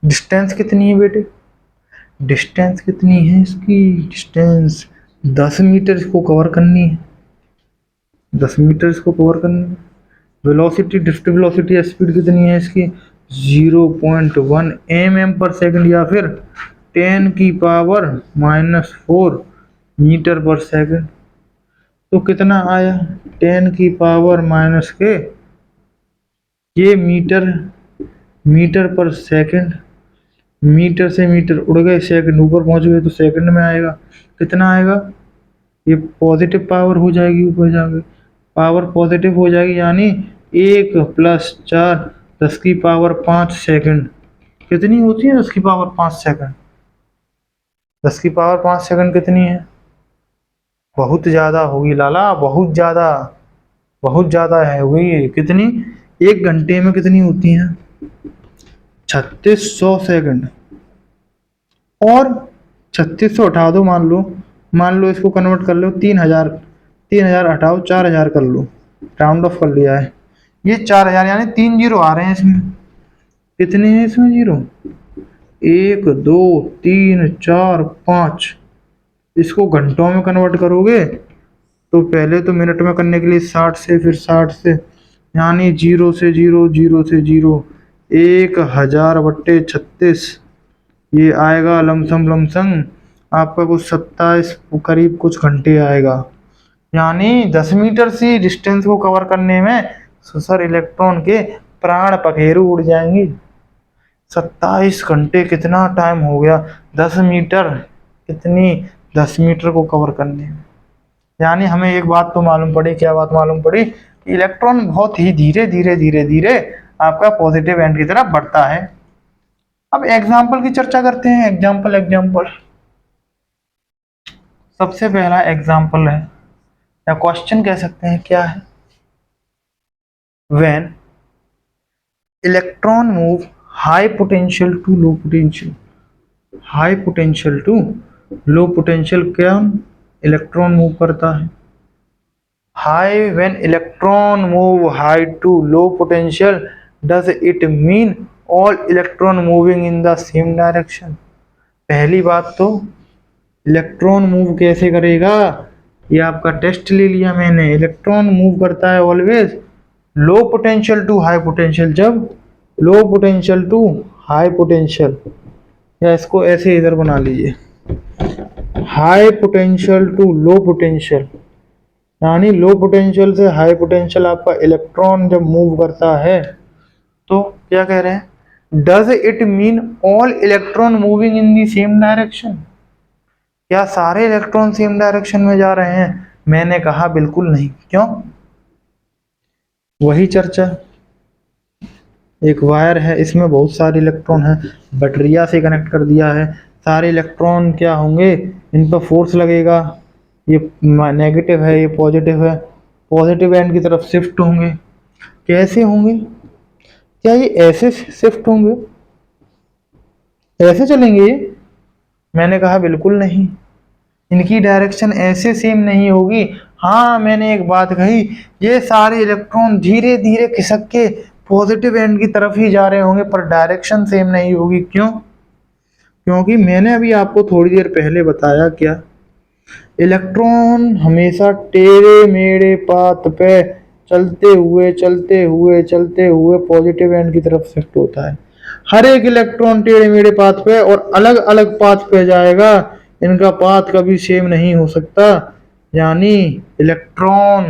Distance कितनी है बेटे? डिस्टेंस कितनी है इसकी? डिस्टेंस 10 मीटर इसको कवर करनी है, 10 मीटर इसको कवर करनी है। वेलोसिटी, ड्रिफ्ट वेलोसिटी स्पीड कितनी है इसकी? 0.1 एम पर सेकंड, या फिर 10⁻⁴ मीटर पर सेकंड। तो कितना आया? 10⁻⁻, ये मीटर पर सेकंड, मीटर से मीटर उड़ गए, सेकंड ऊपर पहुंच गए तो सेकंड में आएगा। कितना आएगा? ये पॉजिटिव पावर हो जाएगी, ऊपर जाके पावर पॉजिटिव हो जाएगी, यानी 1 + 4 10⁵ सेकंड। कितनी होती है 10⁵ सेकंड? 10⁵ सेकंड कितनी है? बहुत ज़्यादा होगी लाला, बहुत ज़्यादा, बहुत ज़्यादा है हुई। कितनी? 1 घंटे में कितनी होती हैं? 3600 सेकंड। और 3600 हटा दो, मान लो इसको कन्वर्ट कर लो 3000, 3000 हटाओ 4000 कर लो, राउंड ऑफ कर लिया है। ये 4000, यानी 3 जीरो आ रहे हैं इसमें। कितने हैं इसमें जीरो? 1 2 3 4 5। इसको घंटों में कन्वर्ट करोगे तो पहले तो मिनट में करने के लिए 60 से, फिर 60 से, यानी 0 से 0, 0 से 0, 1000/36। ये आएगा लमसम आपका कुछ 27 करीब कुछ घंटे आएगा। यानी 10 मीटर से डिस्टेंस को कवर करने में सर इलेक्ट्रॉन के प्राण पखेरु उड़ जाएंगे। 27 घंटे कितना टाइम हो गया? 10 मीटर, कितनी 10 मीटर को कवर करने में। यानी हमें एक बात तो मालूम पड़ी, क्या बात मालूम पड़ी? कि इलेक्ट्रॉन बहुत ही धीरे धीरे आपका पॉजिटिव एंड की तरफ बढ़ता है। अब एग्जाम्पल की चर्चा करते हैं। एग्जाम्पल सबसे पहला एग्जाम्पल है, या क्वेश्चन कह सकते हैं, क्या है? When electron move high potential to low potential, high potential to low potential, क्या इलेक्ट्रॉन मूव करता है। High when electron move high to low potential does it mean all electron moving in the same direction. पहली बात तो electron move कैसे करेगा, ये आपका टेस्ट ले लिया मैंने। इलेक्ट्रॉन मूव करता है always low potential to high potential. जब low potential to high potential, या इसको ऐसे इधर बना लीजिए, high potential to low potential, यानी लो पोटेंशियल से हाई पोटेंशियल आपका इलेक्ट्रॉन जब मूव करता है तो क्या कह रहे हैं, does it mean all electron moving in the same direction. क्या सारे इलेक्ट्रॉन सेम डायरेक्शन में जा रहे हैं? मैंने कहा बिल्कुल नहीं। क्यों? वही चर्चा, एक वायर है, इसमें बहुत सारे इलेक्ट्रॉन हैं, बैटरिया से कनेक्ट कर दिया है, सारे इलेक्ट्रॉन क्या होंगे, इन पर फोर्स लगेगा, ये नेगेटिव है, ये पॉजिटिव है, पॉजिटिव एंड की तरफ शिफ्ट होंगे। कैसे होंगे? क्या ये ऐसे शिफ्ट होंगे, ऐसे चलेंगे ये? मैंने कहा बिल्कुल नहीं, इनकी डायरेक्शन ऐसे सेम नहीं होगी। हाँ, मैंने एक बात कही, ये सारे इलेक्ट्रॉन धीरे धीरे खिसक के पॉजिटिव एंड की तरफ ही जा रहे होंगे, पर डायरेक्शन सेम नहीं होगी। क्यों? क्योंकि मैंने अभी आपको थोड़ी देर पहले बताया, क्या इलेक्ट्रॉन हमेशा टेढ़े मेढ़े पाथ पे चलते हुए चलते हुए चलते हुए पॉजिटिव एंड की तरफ शिफ्ट होता है। हर एक इलेक्ट्रॉन टेढ़े मेढ़े पाथ पे और अलग अलग पाथ पे जाएगा, इनका पाथ कभी सेम नहीं हो सकता। यानी इलेक्ट्रॉन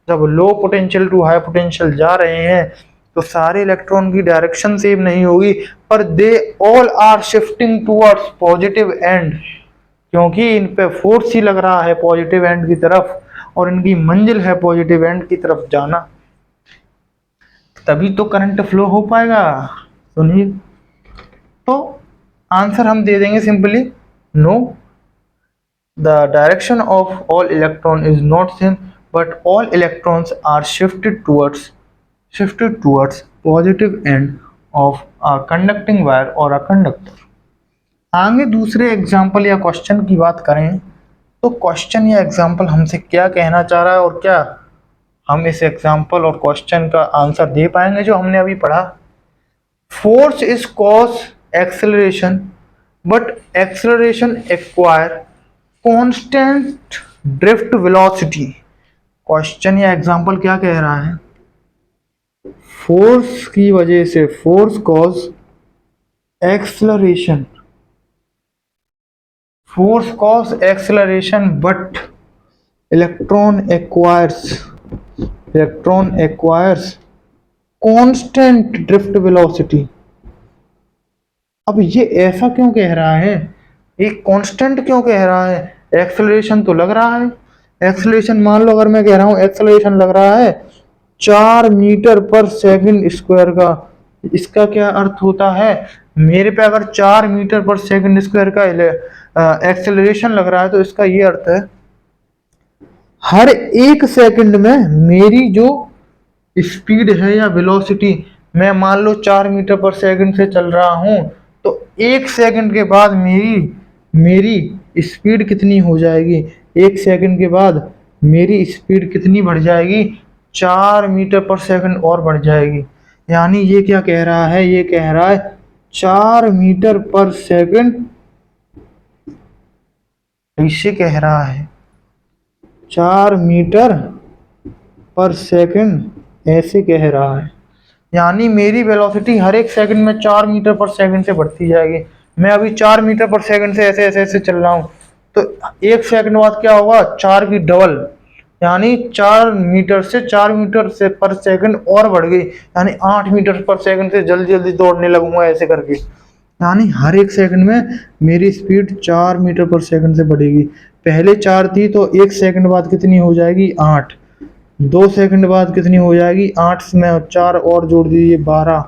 जब low potential to high potential जा रहे हैं तो सारे इलेक्ट्रॉन की डायरेक्शन सेम नहीं होगी, पर they all are shifting towards positive end, क्योंकि इन पे फोर्स ही लग रहा है पॉजिटिव एंड की तरफ और इनकी मंजिल है पॉजिटिव एंड की तरफ जाना, तभी तो करंट फ्लो हो पाएगा। सुनिए, तो आंसर हम दे देंगे simply no, the direction of all electron is not same but all electrons are shifted towards positive end of a conducting wire और अ कंडक्टर। आगे दूसरे एग्जाम्पल या क्वेश्चन की बात करें तो क्वेश्चन या एग्जाम्पल हमसे क्या कहना चाह रहा है और क्या हम इस एग्जाम्पल और क्वेश्चन का आंसर दे पाएंगे जो हमने अभी पढ़ा। Force is cause acceleration but acceleration acquire constant drift velocity. Question या एग्जाम्पल क्या कह रहा है, फोर्स की वजह से, force cause acceleration, force cause acceleration but electron acquires constant drift velocity। अब ये ऐसा क्यों कह रहा है, एक कांस्टेंट क्यों कह रहा है? एक्सेलरेशन तो लग रहा है, एक्सेलरेशन मान लो अगर मैं कह रहा हूँ एक्सेलरेशन लग रहा है 4 मीटर पर सेकंड स्क्वायर का, इसका क्या अर्थ होता है, मेरे पे अगर 4 मीटर पर सेकंड स्क्वायर का एक्सेलरेशन लग रहा है तो इसका ये अर्थ है हर एक सेकंड में मेरी जो स्पीड है या वेलोसिटी, मैं मान लो 4 मीटर पर सेकंड से चल रहा हूं तो एक सेकंड के बाद मेरी स्पीड कितनी हो जाएगी, एक सेकंड के बाद मेरी स्पीड कितनी बढ़ जाएगी, 4 मीटर पर सेकंड और बढ़ जाएगी। यानी ये क्या कह रहा है, ये कह रहा है 4 मीटर पर सेकंड, इसे कह रहा है 4 मीटर पर सेकंड, ऐसे कह रहा है। यानी मेरी वेलोसिटी हर एक सेकंड में 4 मीटर पर सेकंड से बढ़ती जाएगी। मैं अभी 4 मीटर पर सेकंड से ऐसे ऐसे ऐसे चल रहा हूँ तो एक सेकंड बाद क्या होगा, 4 की डबल, यानी 4 मीटर से 4 मीटर से पर सेकंड और बढ़ गई, यानी 8 मीटर पर सेकंड से जल्दी जल्दी दौड़ने लगूंगा ऐसे करके। यानी हर एक सेकंड में मेरी स्पीड 4 मीटर पर सेकंड से बढ़ेगी। पहले 4 थी तो एक सेकंड बाद कितनी हो जाएगी, 8, 2 सेकंड बाद कितनी हो जाएगी, 8 में 4 और जोड़ दीजिए 12।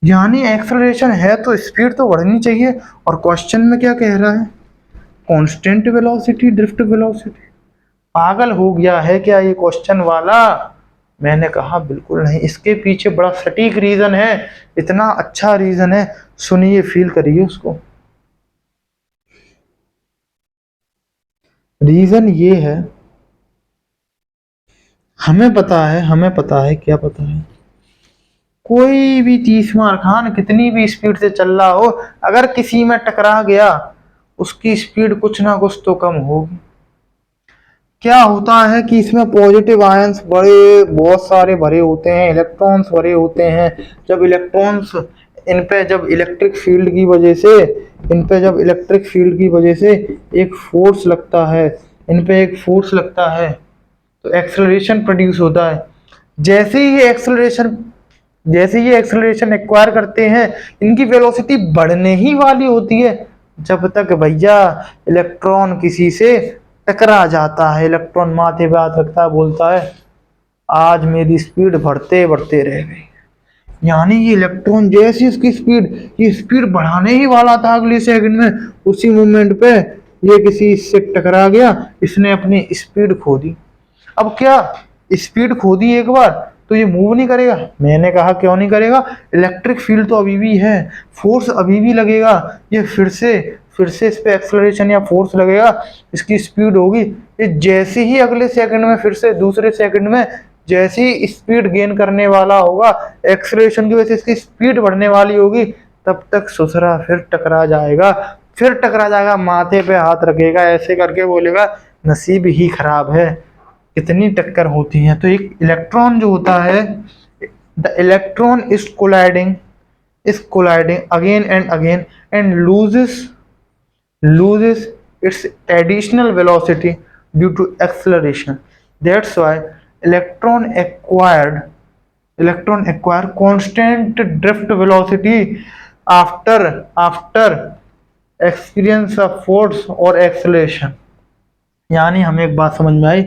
यानी एक्सेलरेशन है तो स्पीड तो बढ़नी चाहिए, और क्वेश्चन में क्या कह रहा है, कांस्टेंट वेलोसिटी, ड्रिफ्ट वेलोसिटी। पागल हो गया है क्या ये क्वेश्चन वाला? मैंने कहा बिल्कुल नहीं, इसके पीछे बड़ा सटीक रीजन है, इतना अच्छा रीजन है, सुनिए, फील करिए उसको। रीजन ये है, हमें पता है क्या पता है, कोई भी तीसमार खान कितनी भी स्पीड से चल रहा हो, अगर किसी में टकरा गया उसकी स्पीड कुछ ना कुछ तो कम होगी। क्या होता है कि इसमें पॉजिटिव आयंस बड़े बहुत सारे भरे होते हैं, इलेक्ट्रॉन्स भरे होते हैं। जब इलेक्ट्रॉन्स इन पे जब इलेक्ट्रिक फील्ड की वजह से इन पे जब इलेक्ट्रिक फील्ड की वजह से एक फोर्स लगता है, इन पे एक फोर्स लगता है, तो एक्सेलरेशन प्रोड्यूस होता है। जैसे ही ये एक्सेलरेशन जैसे ये एक्सेलरेशन एक्वायर करते हैं, इनकी वेलोसिटी बढ़ने ही वाली होती है, जब तक भैया इलेक्ट्रॉन किसी से टकरा जाता है। इलेक्ट्रॉन माथे पे हाथ रखता है, बोलता है आज मेरी स्पीड बढ़ते बढ़ते रह गई। यानी ये इलेक्ट्रॉन जैसी इसकी स्पीड, ये स्पीड बढ़ाने ही वाला था अगले सेकंड में, उसी मोमेंट पे ये किसी से टकरा गया, इसने अपनी स्पीड खो दी। अब क्या स्पीड खो दी एक बार तो ये मूव नहीं करेगा? मैंने कहा क्यों नहीं करेगा, इलेक्ट्रिक फील्ड तो अभी भी है, फोर्स अभी भी लगेगा, ये फिर से इस पे एक्सेलरेशन या फोर्स लगेगा, इसकी स्पीड होगी। ये जैसे ही अगले सेकंड में फिर से दूसरे सेकंड में जैसे ही स्पीड गेन करने वाला होगा, एक्सेलरेशन की वजह से इसकी स्पीड बढ़ने वाली होगी, तब तक ससुरा फिर टकरा जाएगा, माथे पे हाथ रखेगा, ऐसे करके बोलेगा नसीब ही खराब है। कितनी टक्कर होती है। तो एक इलेक्ट्रॉन जो होता है, the electron is colliding again and again and loses its additional velocity due to acceleration. That's why electron acquire constant drift velocity after experience of force or acceleration. यानी हमें एक बात समझ में आई,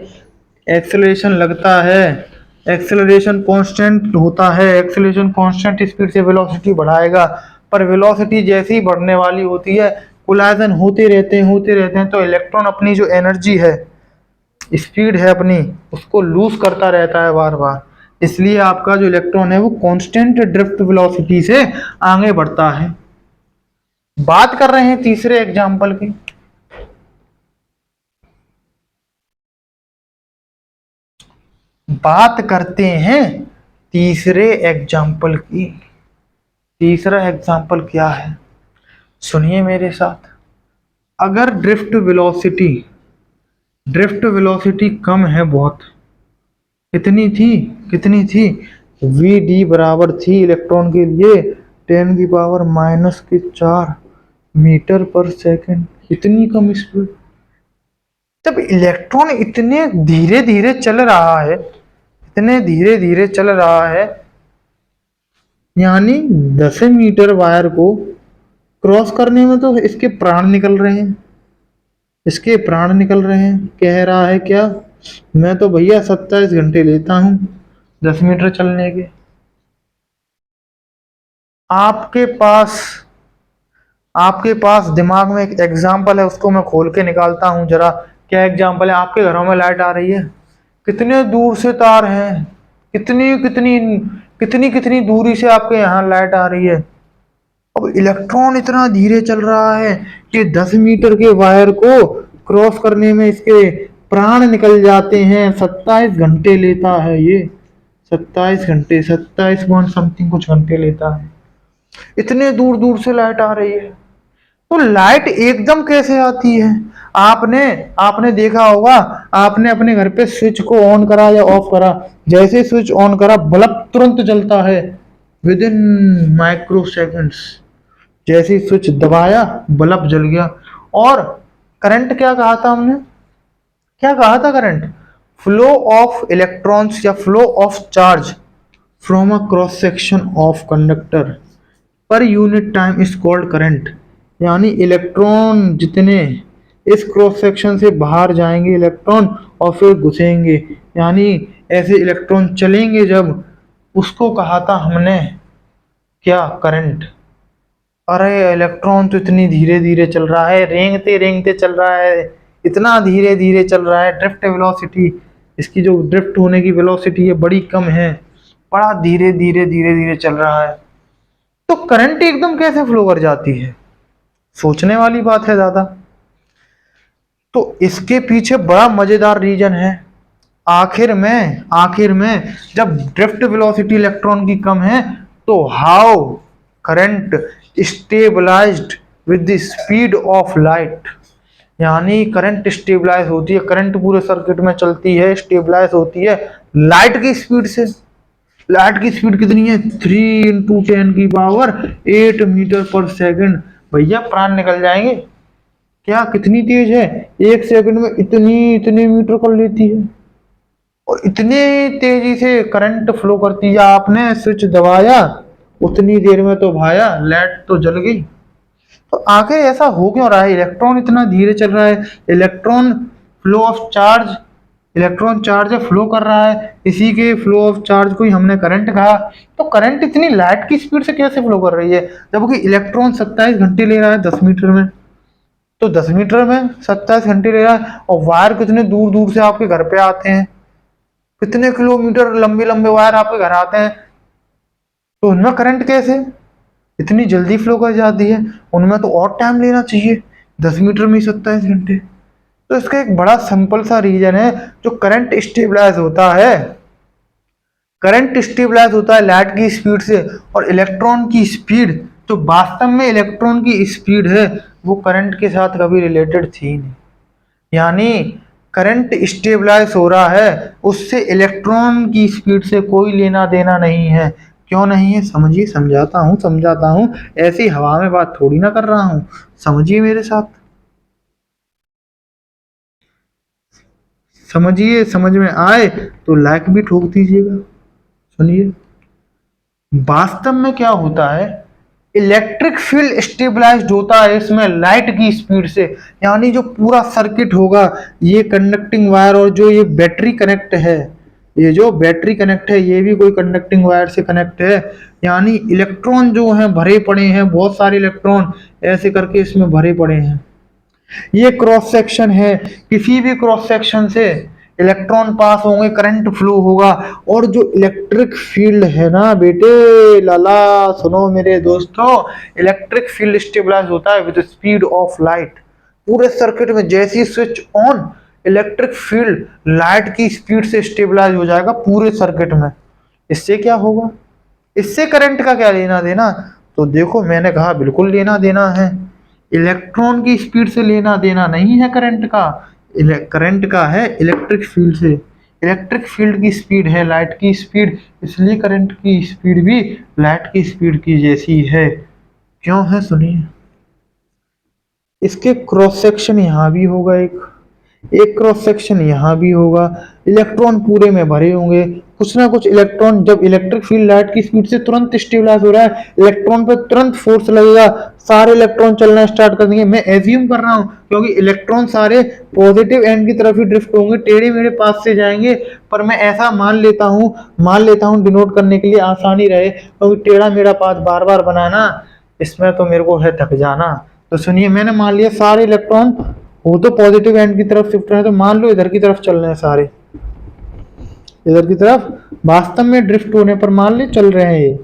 एक्सेलरेशन लगता है, एक्सेलरेशन कांस्टेंट होता है, एक्सेलरेशन कांस्टेंट स्पीड से वेलोसिटी बढ़ाएगा, पर वेलोसिटी जैसे ही बढ़ने वाली होती है, कोलाइजन होते रहते हैं, तो इलेक्ट्रॉन अपनी जो एनर्जी है, स्पीड है अपनी, उसको लूज करता रहता है बार बार। इसलिए आपका जो इलेक्ट्रॉन है वो कांस्टेंट ड्रिफ्ट वेलोसिटी से आगे बढ़ता है। बात कर रहे हैं तीसरे एग्जाम्पल की। बात करते हैं तीसरे एग्जाम्पल की। तीसरा एग्जाम्पल क्या है, सुनिए मेरे साथ। अगर ड्रिफ्ट वेलोसिटी कम है बहुत, कितनी थी, वी डी बराबर थी इलेक्ट्रॉन के लिए 10⁻⁻⁴ मीटर पर सेकंड। इतनी कम स्पीड, जब इलेक्ट्रॉन इतने धीरे धीरे चल रहा है, यानी 10 मीटर वायर को क्रॉस करने में तो इसके प्राण निकल रहे हैं, कह रहा है क्या, मैं तो भैया 27 घंटे लेता हूं 10 मीटर चलने के। आपके पास दिमाग में एक एग्जाम्पल है, उसको मैं खोल के निकालता हूं जरा। क्या एग्जाम्पल है? आपके घरों में लाइट आ रही है, कितने दूर से तार हैं, कितनी दूरी से आपके यहाँ लाइट आ रही है। अब इलेक्ट्रॉन इतना धीरे चल रहा है कि 10 मीटर के वायर को क्रॉस करने में इसके प्राण निकल जाते हैं। 27 घंटे लेता है ये, 27 पॉइंट समथिंग कुछ घंटे लेता है। इतने दूर दूर से लाइट आ रही है, तो लाइट एकदम कैसे आती है? आपने देखा होगा, आपने अपने घर पे स्विच को ऑन करा या ऑफ करा, जैसे स्विच ऑन करा बल्ब तुरंत जलता है, विद इन माइक्रो सेकेंड्स। जैसे ही स्विच दबाया बल्ब जल गया। और करंट क्या कहा था हमने, करंट फ्लो ऑफ इलेक्ट्रॉन्स या flow of charge from a cross section of conductor per unit time is called current. यानी इलेक्ट्रॉन जितने इस क्रॉस सेक्शन से बाहर जाएंगे इलेक्ट्रॉन और फिर घुसेंगे, यानी ऐसे इलेक्ट्रॉन चलेंगे जब, उसको कहा था हमने क्या, करंट। अरे इलेक्ट्रॉन तो इतनी धीरे धीरे चल रहा है, रेंगते चल रहा है, इतना धीरे धीरे चल रहा है। ड्रिफ्ट वेलोसिटी, इसकी जो ड्रिफ्ट होने की वेलोसिटी है बड़ी कम है, बड़ा धीरे धीरे चल रहा है। तो करंट एकदम कैसे फ्लो कर जाती है? सोचने वाली बात है ज्यादा। तो इसके पीछे बड़ा मजेदार रीजन है। आखिर में जब ड्रिफ्ट वेलोसिटी इलेक्ट्रॉन की कम है तो how current stabilized with the speed of light, यानी करंट स्टेबलाइज होती है, करंट पूरे सर्किट में चलती है, स्टेबलाइज होती है लाइट की स्पीड से। लाइट की स्पीड कितनी है? 3 × 10⁸ मीटर पर सेकंड। भैया प्राण निकल जाएंगे क्या, कितनी तेज है, 1 सेकंड में इतने मीटर कर लेती है और इतने तेजी से करंट फ्लो करती है। आपने स्विच दबाया उतनी देर में तो भाया लाइट तो जल गई। तो आखिर ऐसा हो क्यों रहा है? इलेक्ट्रॉन इतना धीरे चल रहा है, electron flow of charge, electron charge flow कर रहा है, इसी के फ्लो ऑफ चार्ज को ही हमने करंट कहा। तो करंट इतनी लाइट की स्पीड से कैसे फ्लो कर रही है, जबकि इलेक्ट्रॉन 27 घंटे ले रहा है 10 मीटर में। तो 10 मीटर में 27 घंटे ले रहा है, और वायर कितने दूर दूर से आपके घर पे आते हैं, कितने किलोमीटर लंबे लंबे वायर आपके घर आते हैं। तो उनमें करंट कैसे इतनी जल्दी फ्लो कर जाती है? उनमें तो और टाइम लेना चाहिए, 10 मीटर में ही 27 घंटे। तो इसका एक बड़ा सिंपल सा रीजन है, जो करंट स्टेबलाइज होता है, करंट स्टेबलाइज होता है लाइट की स्पीड से, और इलेक्ट्रॉन की स्पीड जो वास्तव में इलेक्ट्रॉन की स्पीड है वो करंट के साथ कभी रिलेटेड थी नहीं। यानी करंट स्टेबलाइज हो रहा है, उससे इलेक्ट्रॉन की स्पीड से कोई लेना देना नहीं है। क्यों नहीं है समझिए, समझाता हूँ। ऐसी हवा में बात थोड़ी ना कर रहा हूँ, समझिए मेरे साथ, समझिए। समझ में आए तो लाइक भी ठोक दीजिएगा। सुनिए, वास्तव में क्या होता है, इलेक्ट्रिक फील्ड स्टेबलाइज्ड होता है इसमें लाइट की स्पीड से। यानी जो पूरा सर्किट होगा, ये कंडक्टिंग वायर और जो ये बैटरी कनेक्ट है, ये जो बैटरी कनेक्ट है ये भी कोई कंडक्टिंग वायर से कनेक्ट है। यानी इलेक्ट्रॉन जो हैं भरे पड़े हैं, बहुत सारे इलेक्ट्रॉन ऐसे करके इसमें भरे पड़े हैं। ये क्रॉस सेक्शन है, किसी भी क्रॉस सेक्शन से इलेक्ट्रॉन पास होंगे, करंट फ्लो होगा। और जो इलेक्ट्रिक फील्ड है ना बेटे, लाला सुनो मेरे दोस्तों, इलेक्ट्रिक फील्ड स्टेबलाइज होता है विद स्पीड ऑफ लाइट। पूरे सर्किट में जैसी switch on, electric field light की स्पीड से स्टेबलाइज हो जाएगा पूरे सर्किट में। इससे क्या होगा, इससे करंट का क्या लेना देना? तो देखो मैंने कहा बिल्कुल लेना देना है। इलेक्ट्रॉन की स्पीड से लेना देना नहीं है करंट का, करंट का है इलेक्ट्रिक फील्ड से। इलेक्ट्रिक फील्ड की स्पीड है लाइट की स्पीड, इसलिए करंट की स्पीड भी लाइट की स्पीड की जैसी है। क्यों है सुनिए, इसके क्रॉस सेक्शन यहाँ भी होगा, एक क्रॉस सेक्शन यहाँ भी होगा। इलेक्ट्रॉन पूरे में भरे होंगे, कुछ ना कुछ इलेक्ट्रॉन, जब इलेक्ट्रिक फील्ड लाइट की स्पीड से तुरंत स्टेबलाइज हो रहा है, इलेक्ट्रॉन पर तुरंत फोर्स लगेगा, सारे इलेक्ट्रॉन चलना स्टार्ट कर देंगे। मैं एज्यूम कर रहा हूँ क्योंकि इलेक्ट्रॉन सारे पॉजिटिव एंड की तरफ ही ड्रिफ्ट होंगे, टेढ़े मेढ़े पास से जाएंगे। पर मैं ऐसा मान लेता हूँ डिनोट करने के लिए आसानी रहे, क्योंकि टेढ़ा मेढ़ा पाथ बार बार बनाना इसमें तो मेरे को है थक जाना। तो सुनिए, मैंने मान लिया सारे इलेक्ट्रॉन वो तो पॉजिटिव एंड की तरफ शिफ्ट रहे, तो मान लो इधर की तरफ चल रहे हैं सारे, इधर की तरफ वास्तव में ड्रिफ्ट होने पर मान ले चल रहे हैं, ये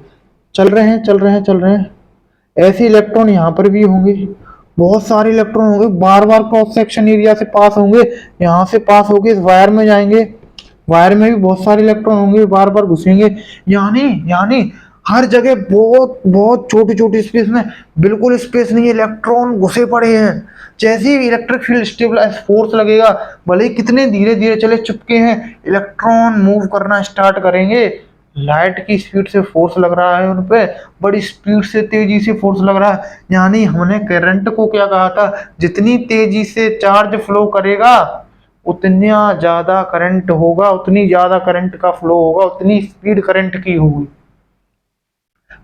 चल रहे हैं। ऐसे इलेक्ट्रॉन यहाँ पर भी होंगे, बहुत सारे इलेक्ट्रॉन होंगे, बार बार क्रॉस सेक्शन एरिया से पास होंगे, यहाँ से पास होके इस वायर में जाएंगे, वायर में भी बहुत सारे इलेक्ट्रॉन होंगे, बार बार घुसेंगे। यानी हर जगह बहुत बहुत छोटी छोटी स्पेस में, बिल्कुल स्पेस नहीं है, इलेक्ट्रॉन घुसे पड़े हैं। जैसे ही इलेक्ट्रिक फील्ड स्टेबलाइज फोर्स लगेगा, भले ही कितने धीरे धीरे चले चुपके हैं, इलेक्ट्रॉन मूव करना स्टार्ट करेंगे। लाइट की स्पीड से फोर्स लग रहा है उन पे, बड़ी स्पीड से तेजी से फोर्स लग रहा है। यानी हमने करंट को क्या कहा था, जितनी तेजी से चार्ज फ्लो करेगा उतना ज्यादा करंट होगा, उतनी ज्यादा करंट का फ्लो होगा, उतनी स्पीड करंट की होगी।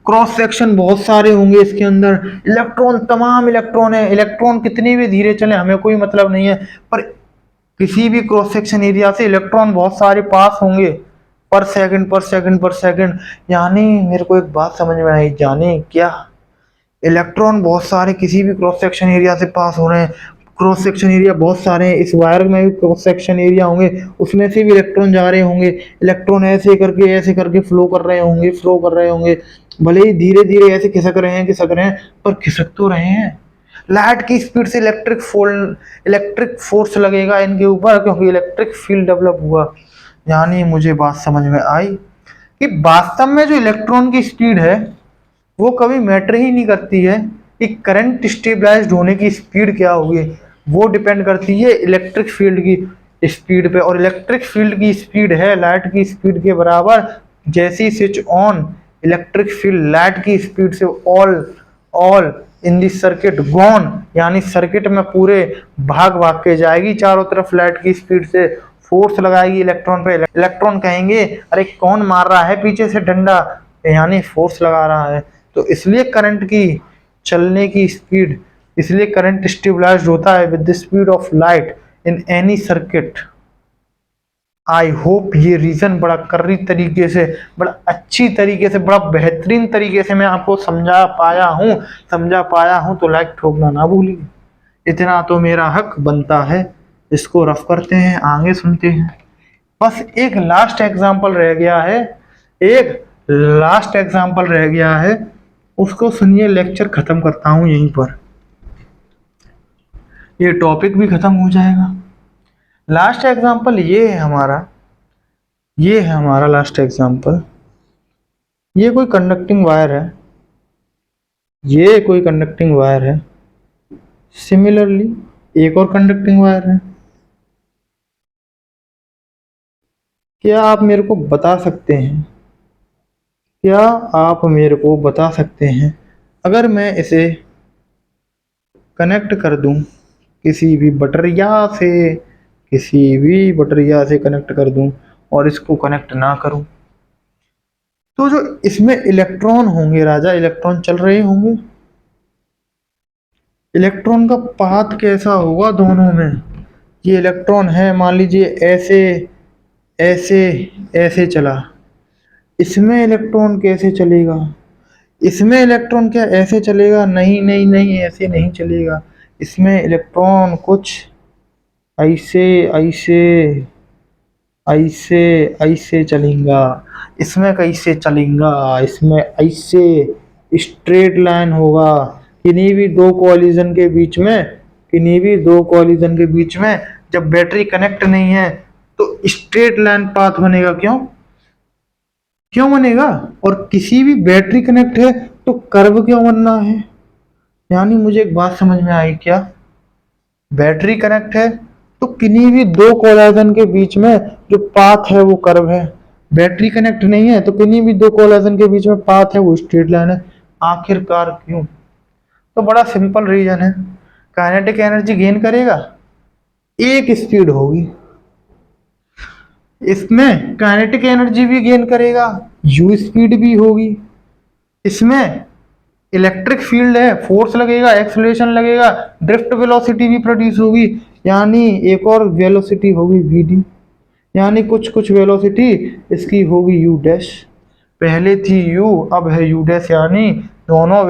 क्रॉस सेक्शन बहुत सारे होंगे इसके अंदर, इलेक्ट्रॉन तमाम इलेक्ट्रॉन है, इलेक्ट्रॉन कितनी भी धीरे चले हमें कोई मतलब नहीं है, पर किसी भी क्रॉस सेक्शन एरिया से इलेक्ट्रॉन बहुत सारे पास होंगे पर सेकंड। यानी मेरे को एक बात समझ में आई, जाने क्या, इलेक्ट्रॉन बहुत सारे किसी भी क्रॉस सेक्शन एरिया से पास हो रहे हैं। क्रॉस सेक्शन एरिया बहुत सारे हैं, इस वायर में भी क्रॉस सेक्शन एरिया होंगे, उसमें से भी इलेक्ट्रॉन जा रहे होंगे। इलेक्ट्रॉन ऐसे करके फ्लो कर रहे होंगे, भले ही धीरे धीरे ऐसे खिसक रहे हैं, पर खिसक तो रहे हैं। लाइट की स्पीड से इलेक्ट्रिक फोर्स लगेगा इनके ऊपर, क्योंकि इलेक्ट्रिक फील्ड डेवलप हुआ। यानी मुझे बात समझ में आई कि वास्तव में जो इलेक्ट्रॉन की स्पीड है वो कभी मैटर ही नहीं करती है कि करंट स्टेबलाइज्ड होने की स्पीड क्या होगी। वो डिपेंड करती है इलेक्ट्रिक फील्ड की स्पीड पे, और इलेक्ट्रिक फील्ड की स्पीड है लाइट की स्पीड के बराबर। जैसे ही switch on, electric field light की स्पीड से all in the circuit gone, यानी सर्किट में पूरे भाग भाग के जाएगी चारों तरफ लाइट की स्पीड से, फोर्स लगाएगी इलेक्ट्रॉन पे। इलेक्ट्रॉन कहेंगे अरे कौन मार रहा है पीछे से डंडा, यानी फोर्स लगा रहा है। तो इसलिए करंट की चलने की स्पीड, इसलिए करंट स्टेबलाइज्ड होता है with the speed of light in any circuit. I hope ये रीजन बड़ा कर्री तरीके से, बड़ा अच्छी तरीके से, बड़ा बेहतरीन तरीके से मैं आपको समझा पाया हूँ। तो लाइक ठोकना ना भूलिए, इतना तो मेरा हक बनता है। इसको रफ करते हैं, आगे सुनते हैं। बस एक लास्ट एग्जाम्पल रह गया है, उसको सुनिए, लेक्चर खत्म करता हूं यहीं पर, ये टॉपिक भी खत्म हो जाएगा। लास्ट एग्जाम्पल ये है हमारा लास्ट एग्जाम्पल। ये कोई कंडक्टिंग वायर है, सिमिलरली एक और कंडक्टिंग वायर है। क्या आप मेरे को बता सकते हैं अगर मैं इसे कनेक्ट कर दूं किसी भी बटरिया से कनेक्ट कर दूं और इसको कनेक्ट ना करूं, तो जो इसमें इलेक्ट्रॉन होंगे राजा, इलेक्ट्रॉन चल रहे होंगे, इलेक्ट्रॉन का पाथ कैसा होगा दोनों में। ये इलेक्ट्रॉन है, मान लीजिए ऐसे ऐसे ऐसे चला, इसमें इलेक्ट्रॉन कैसे चलेगा? इसमें इलेक्ट्रॉन क्या ऐसे चलेगा? नहीं नहीं नहीं, ऐसे नहीं चलेगा। इसमें इलेक्ट्रॉन कुछ ऐसे ऐसे ऐसे ऐसे चलेगा। इसमें कैसे चलेगा? इसमें ऐसे स्ट्रेट लाइन होगा। किन्हीं भी दो कॉलिजन के बीच में जब बैटरी कनेक्ट नहीं है तो स्ट्रेट लाइन पाथ बनेगा। क्यों बनेगा? और किसी भी बैटरी कनेक्ट है तो कर्व क्यों बनना है? यानी मुझे एक बात समझ में आई क्या? बैटरी कनेक्ट है तो किन्हीं भी दो कोलाजन के बीच में जो पाथ है वो कर्व है। बैटरी कनेक्ट नहीं है तो किन्हीं भी दो कोलाजन के बीच में पाथ है वो स्ट्रेट लाइन है। आखिरकार क्यों? तो बड़ा सिंपल रीजन है, काइनेटिक एनर्जी गेन करेगा, एक स्पीड होगी, इसमें काइनेटिक एनर्जी भी गेन करेगा, यू स्पीड भी होगी। इसमें इलेक्ट्रिक फील्ड है, फोर्स लगेगा, एक्सेलरेशन लगेगा, ड्रिफ्ट वेलोसिटी भी प्रोड्यूस होगी, यानी एक और वेलोसिटी होगी वीडी, यानी कुछ वेलोसिटी इसकी होगी यू डैश। पहले थी यू, अब है यू डैश, यानी दोनों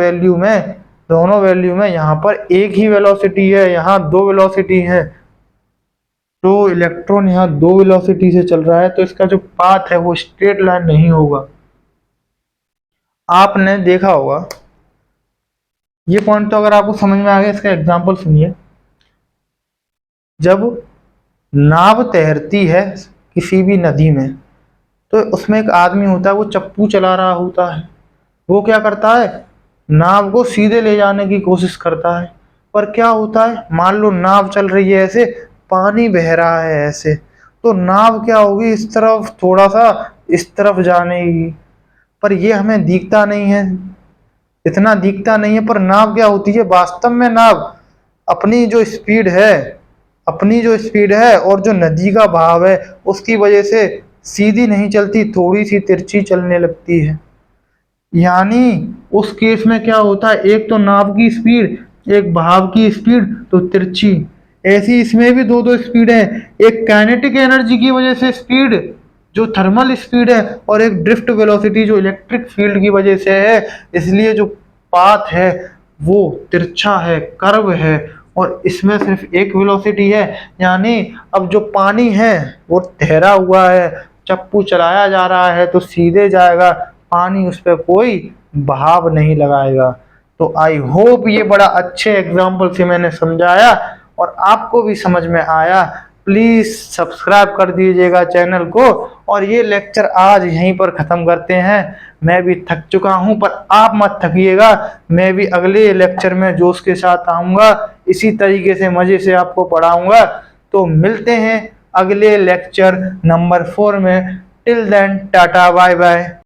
वैल्यू में यहाँ पर एक ही वेलोसिटी है, यहाँ दो वेलोसिटी है। तो इलेक्ट्रॉन यहाँ दो वेलोसिटी से चल रहा है तो इसका जो पाथ है वो स्ट्रेट लाइन नहीं होगा। आपने देखा होगा, ये पॉइंट तो अगर आपको समझ में आ गया, इसका एग्जांपल सुनिए। जब नाव तैरती है किसी भी नदी में तो उसमें एक आदमी होता है, वो चप्पू चला रहा होता है। वो क्या करता है? नाव को सीधे ले जाने की कोशिश करता है, पर क्या होता है, मान लो नाव चल रही है ऐसे, पानी बह रहा है ऐसे, तो नाव क्या होगी, इस तरफ थोड़ा सा इस तरफ जाने की, पर ये हमें दिखता नहीं है, इतना दिखता नहीं है। पर नाव क्या होती है, वास्तव में नाव अपनी जो स्पीड है और जो नदी का बहाव है उसकी वजह से सीधी नहीं चलती, थोड़ी सी तिरछी चलने लगती है। यानी उस केस में क्या होता है, एक तो नाव की स्पीड, एक बहाव की स्पीड तो तिरछी। ऐसी इसमें भी दो स्पीड है, एक काइनेटिक एनर्जी की वजह से स्पीड जो थर्मल स्पीड है, और एक ड्रिफ्ट वेलोसिटी जो इलेक्ट्रिक फील्ड की वजह से है। इसलिए जो पाथ है वो तिरछा है, कर्व है, और इसमें सिर्फ एक वेलोसिटी है। यानी अब जो पानी है वो ठहरा हुआ है, चप्पू चलाया जा रहा है तो सीधे जाएगा, पानी उस पर कोई बहाव नहीं लगाएगा। तो आई होप ये बड़ा अच्छे एग्जाम्पल से मैंने समझाया और आपको भी समझ में आया। प्लीज सब्सक्राइब कर दीजिएगा चैनल को। और ये लेक्चर आज यहीं पर खत्म करते हैं। मैं भी थक चुका हूं, पर आप मत थकिएगा। मैं भी अगले लेक्चर में जोश के साथ आऊंगा, इसी तरीके से मजे से आपको पढ़ाऊंगा। तो मिलते हैं अगले लेक्चर नंबर 4 में। Till then ta-ta bye bye.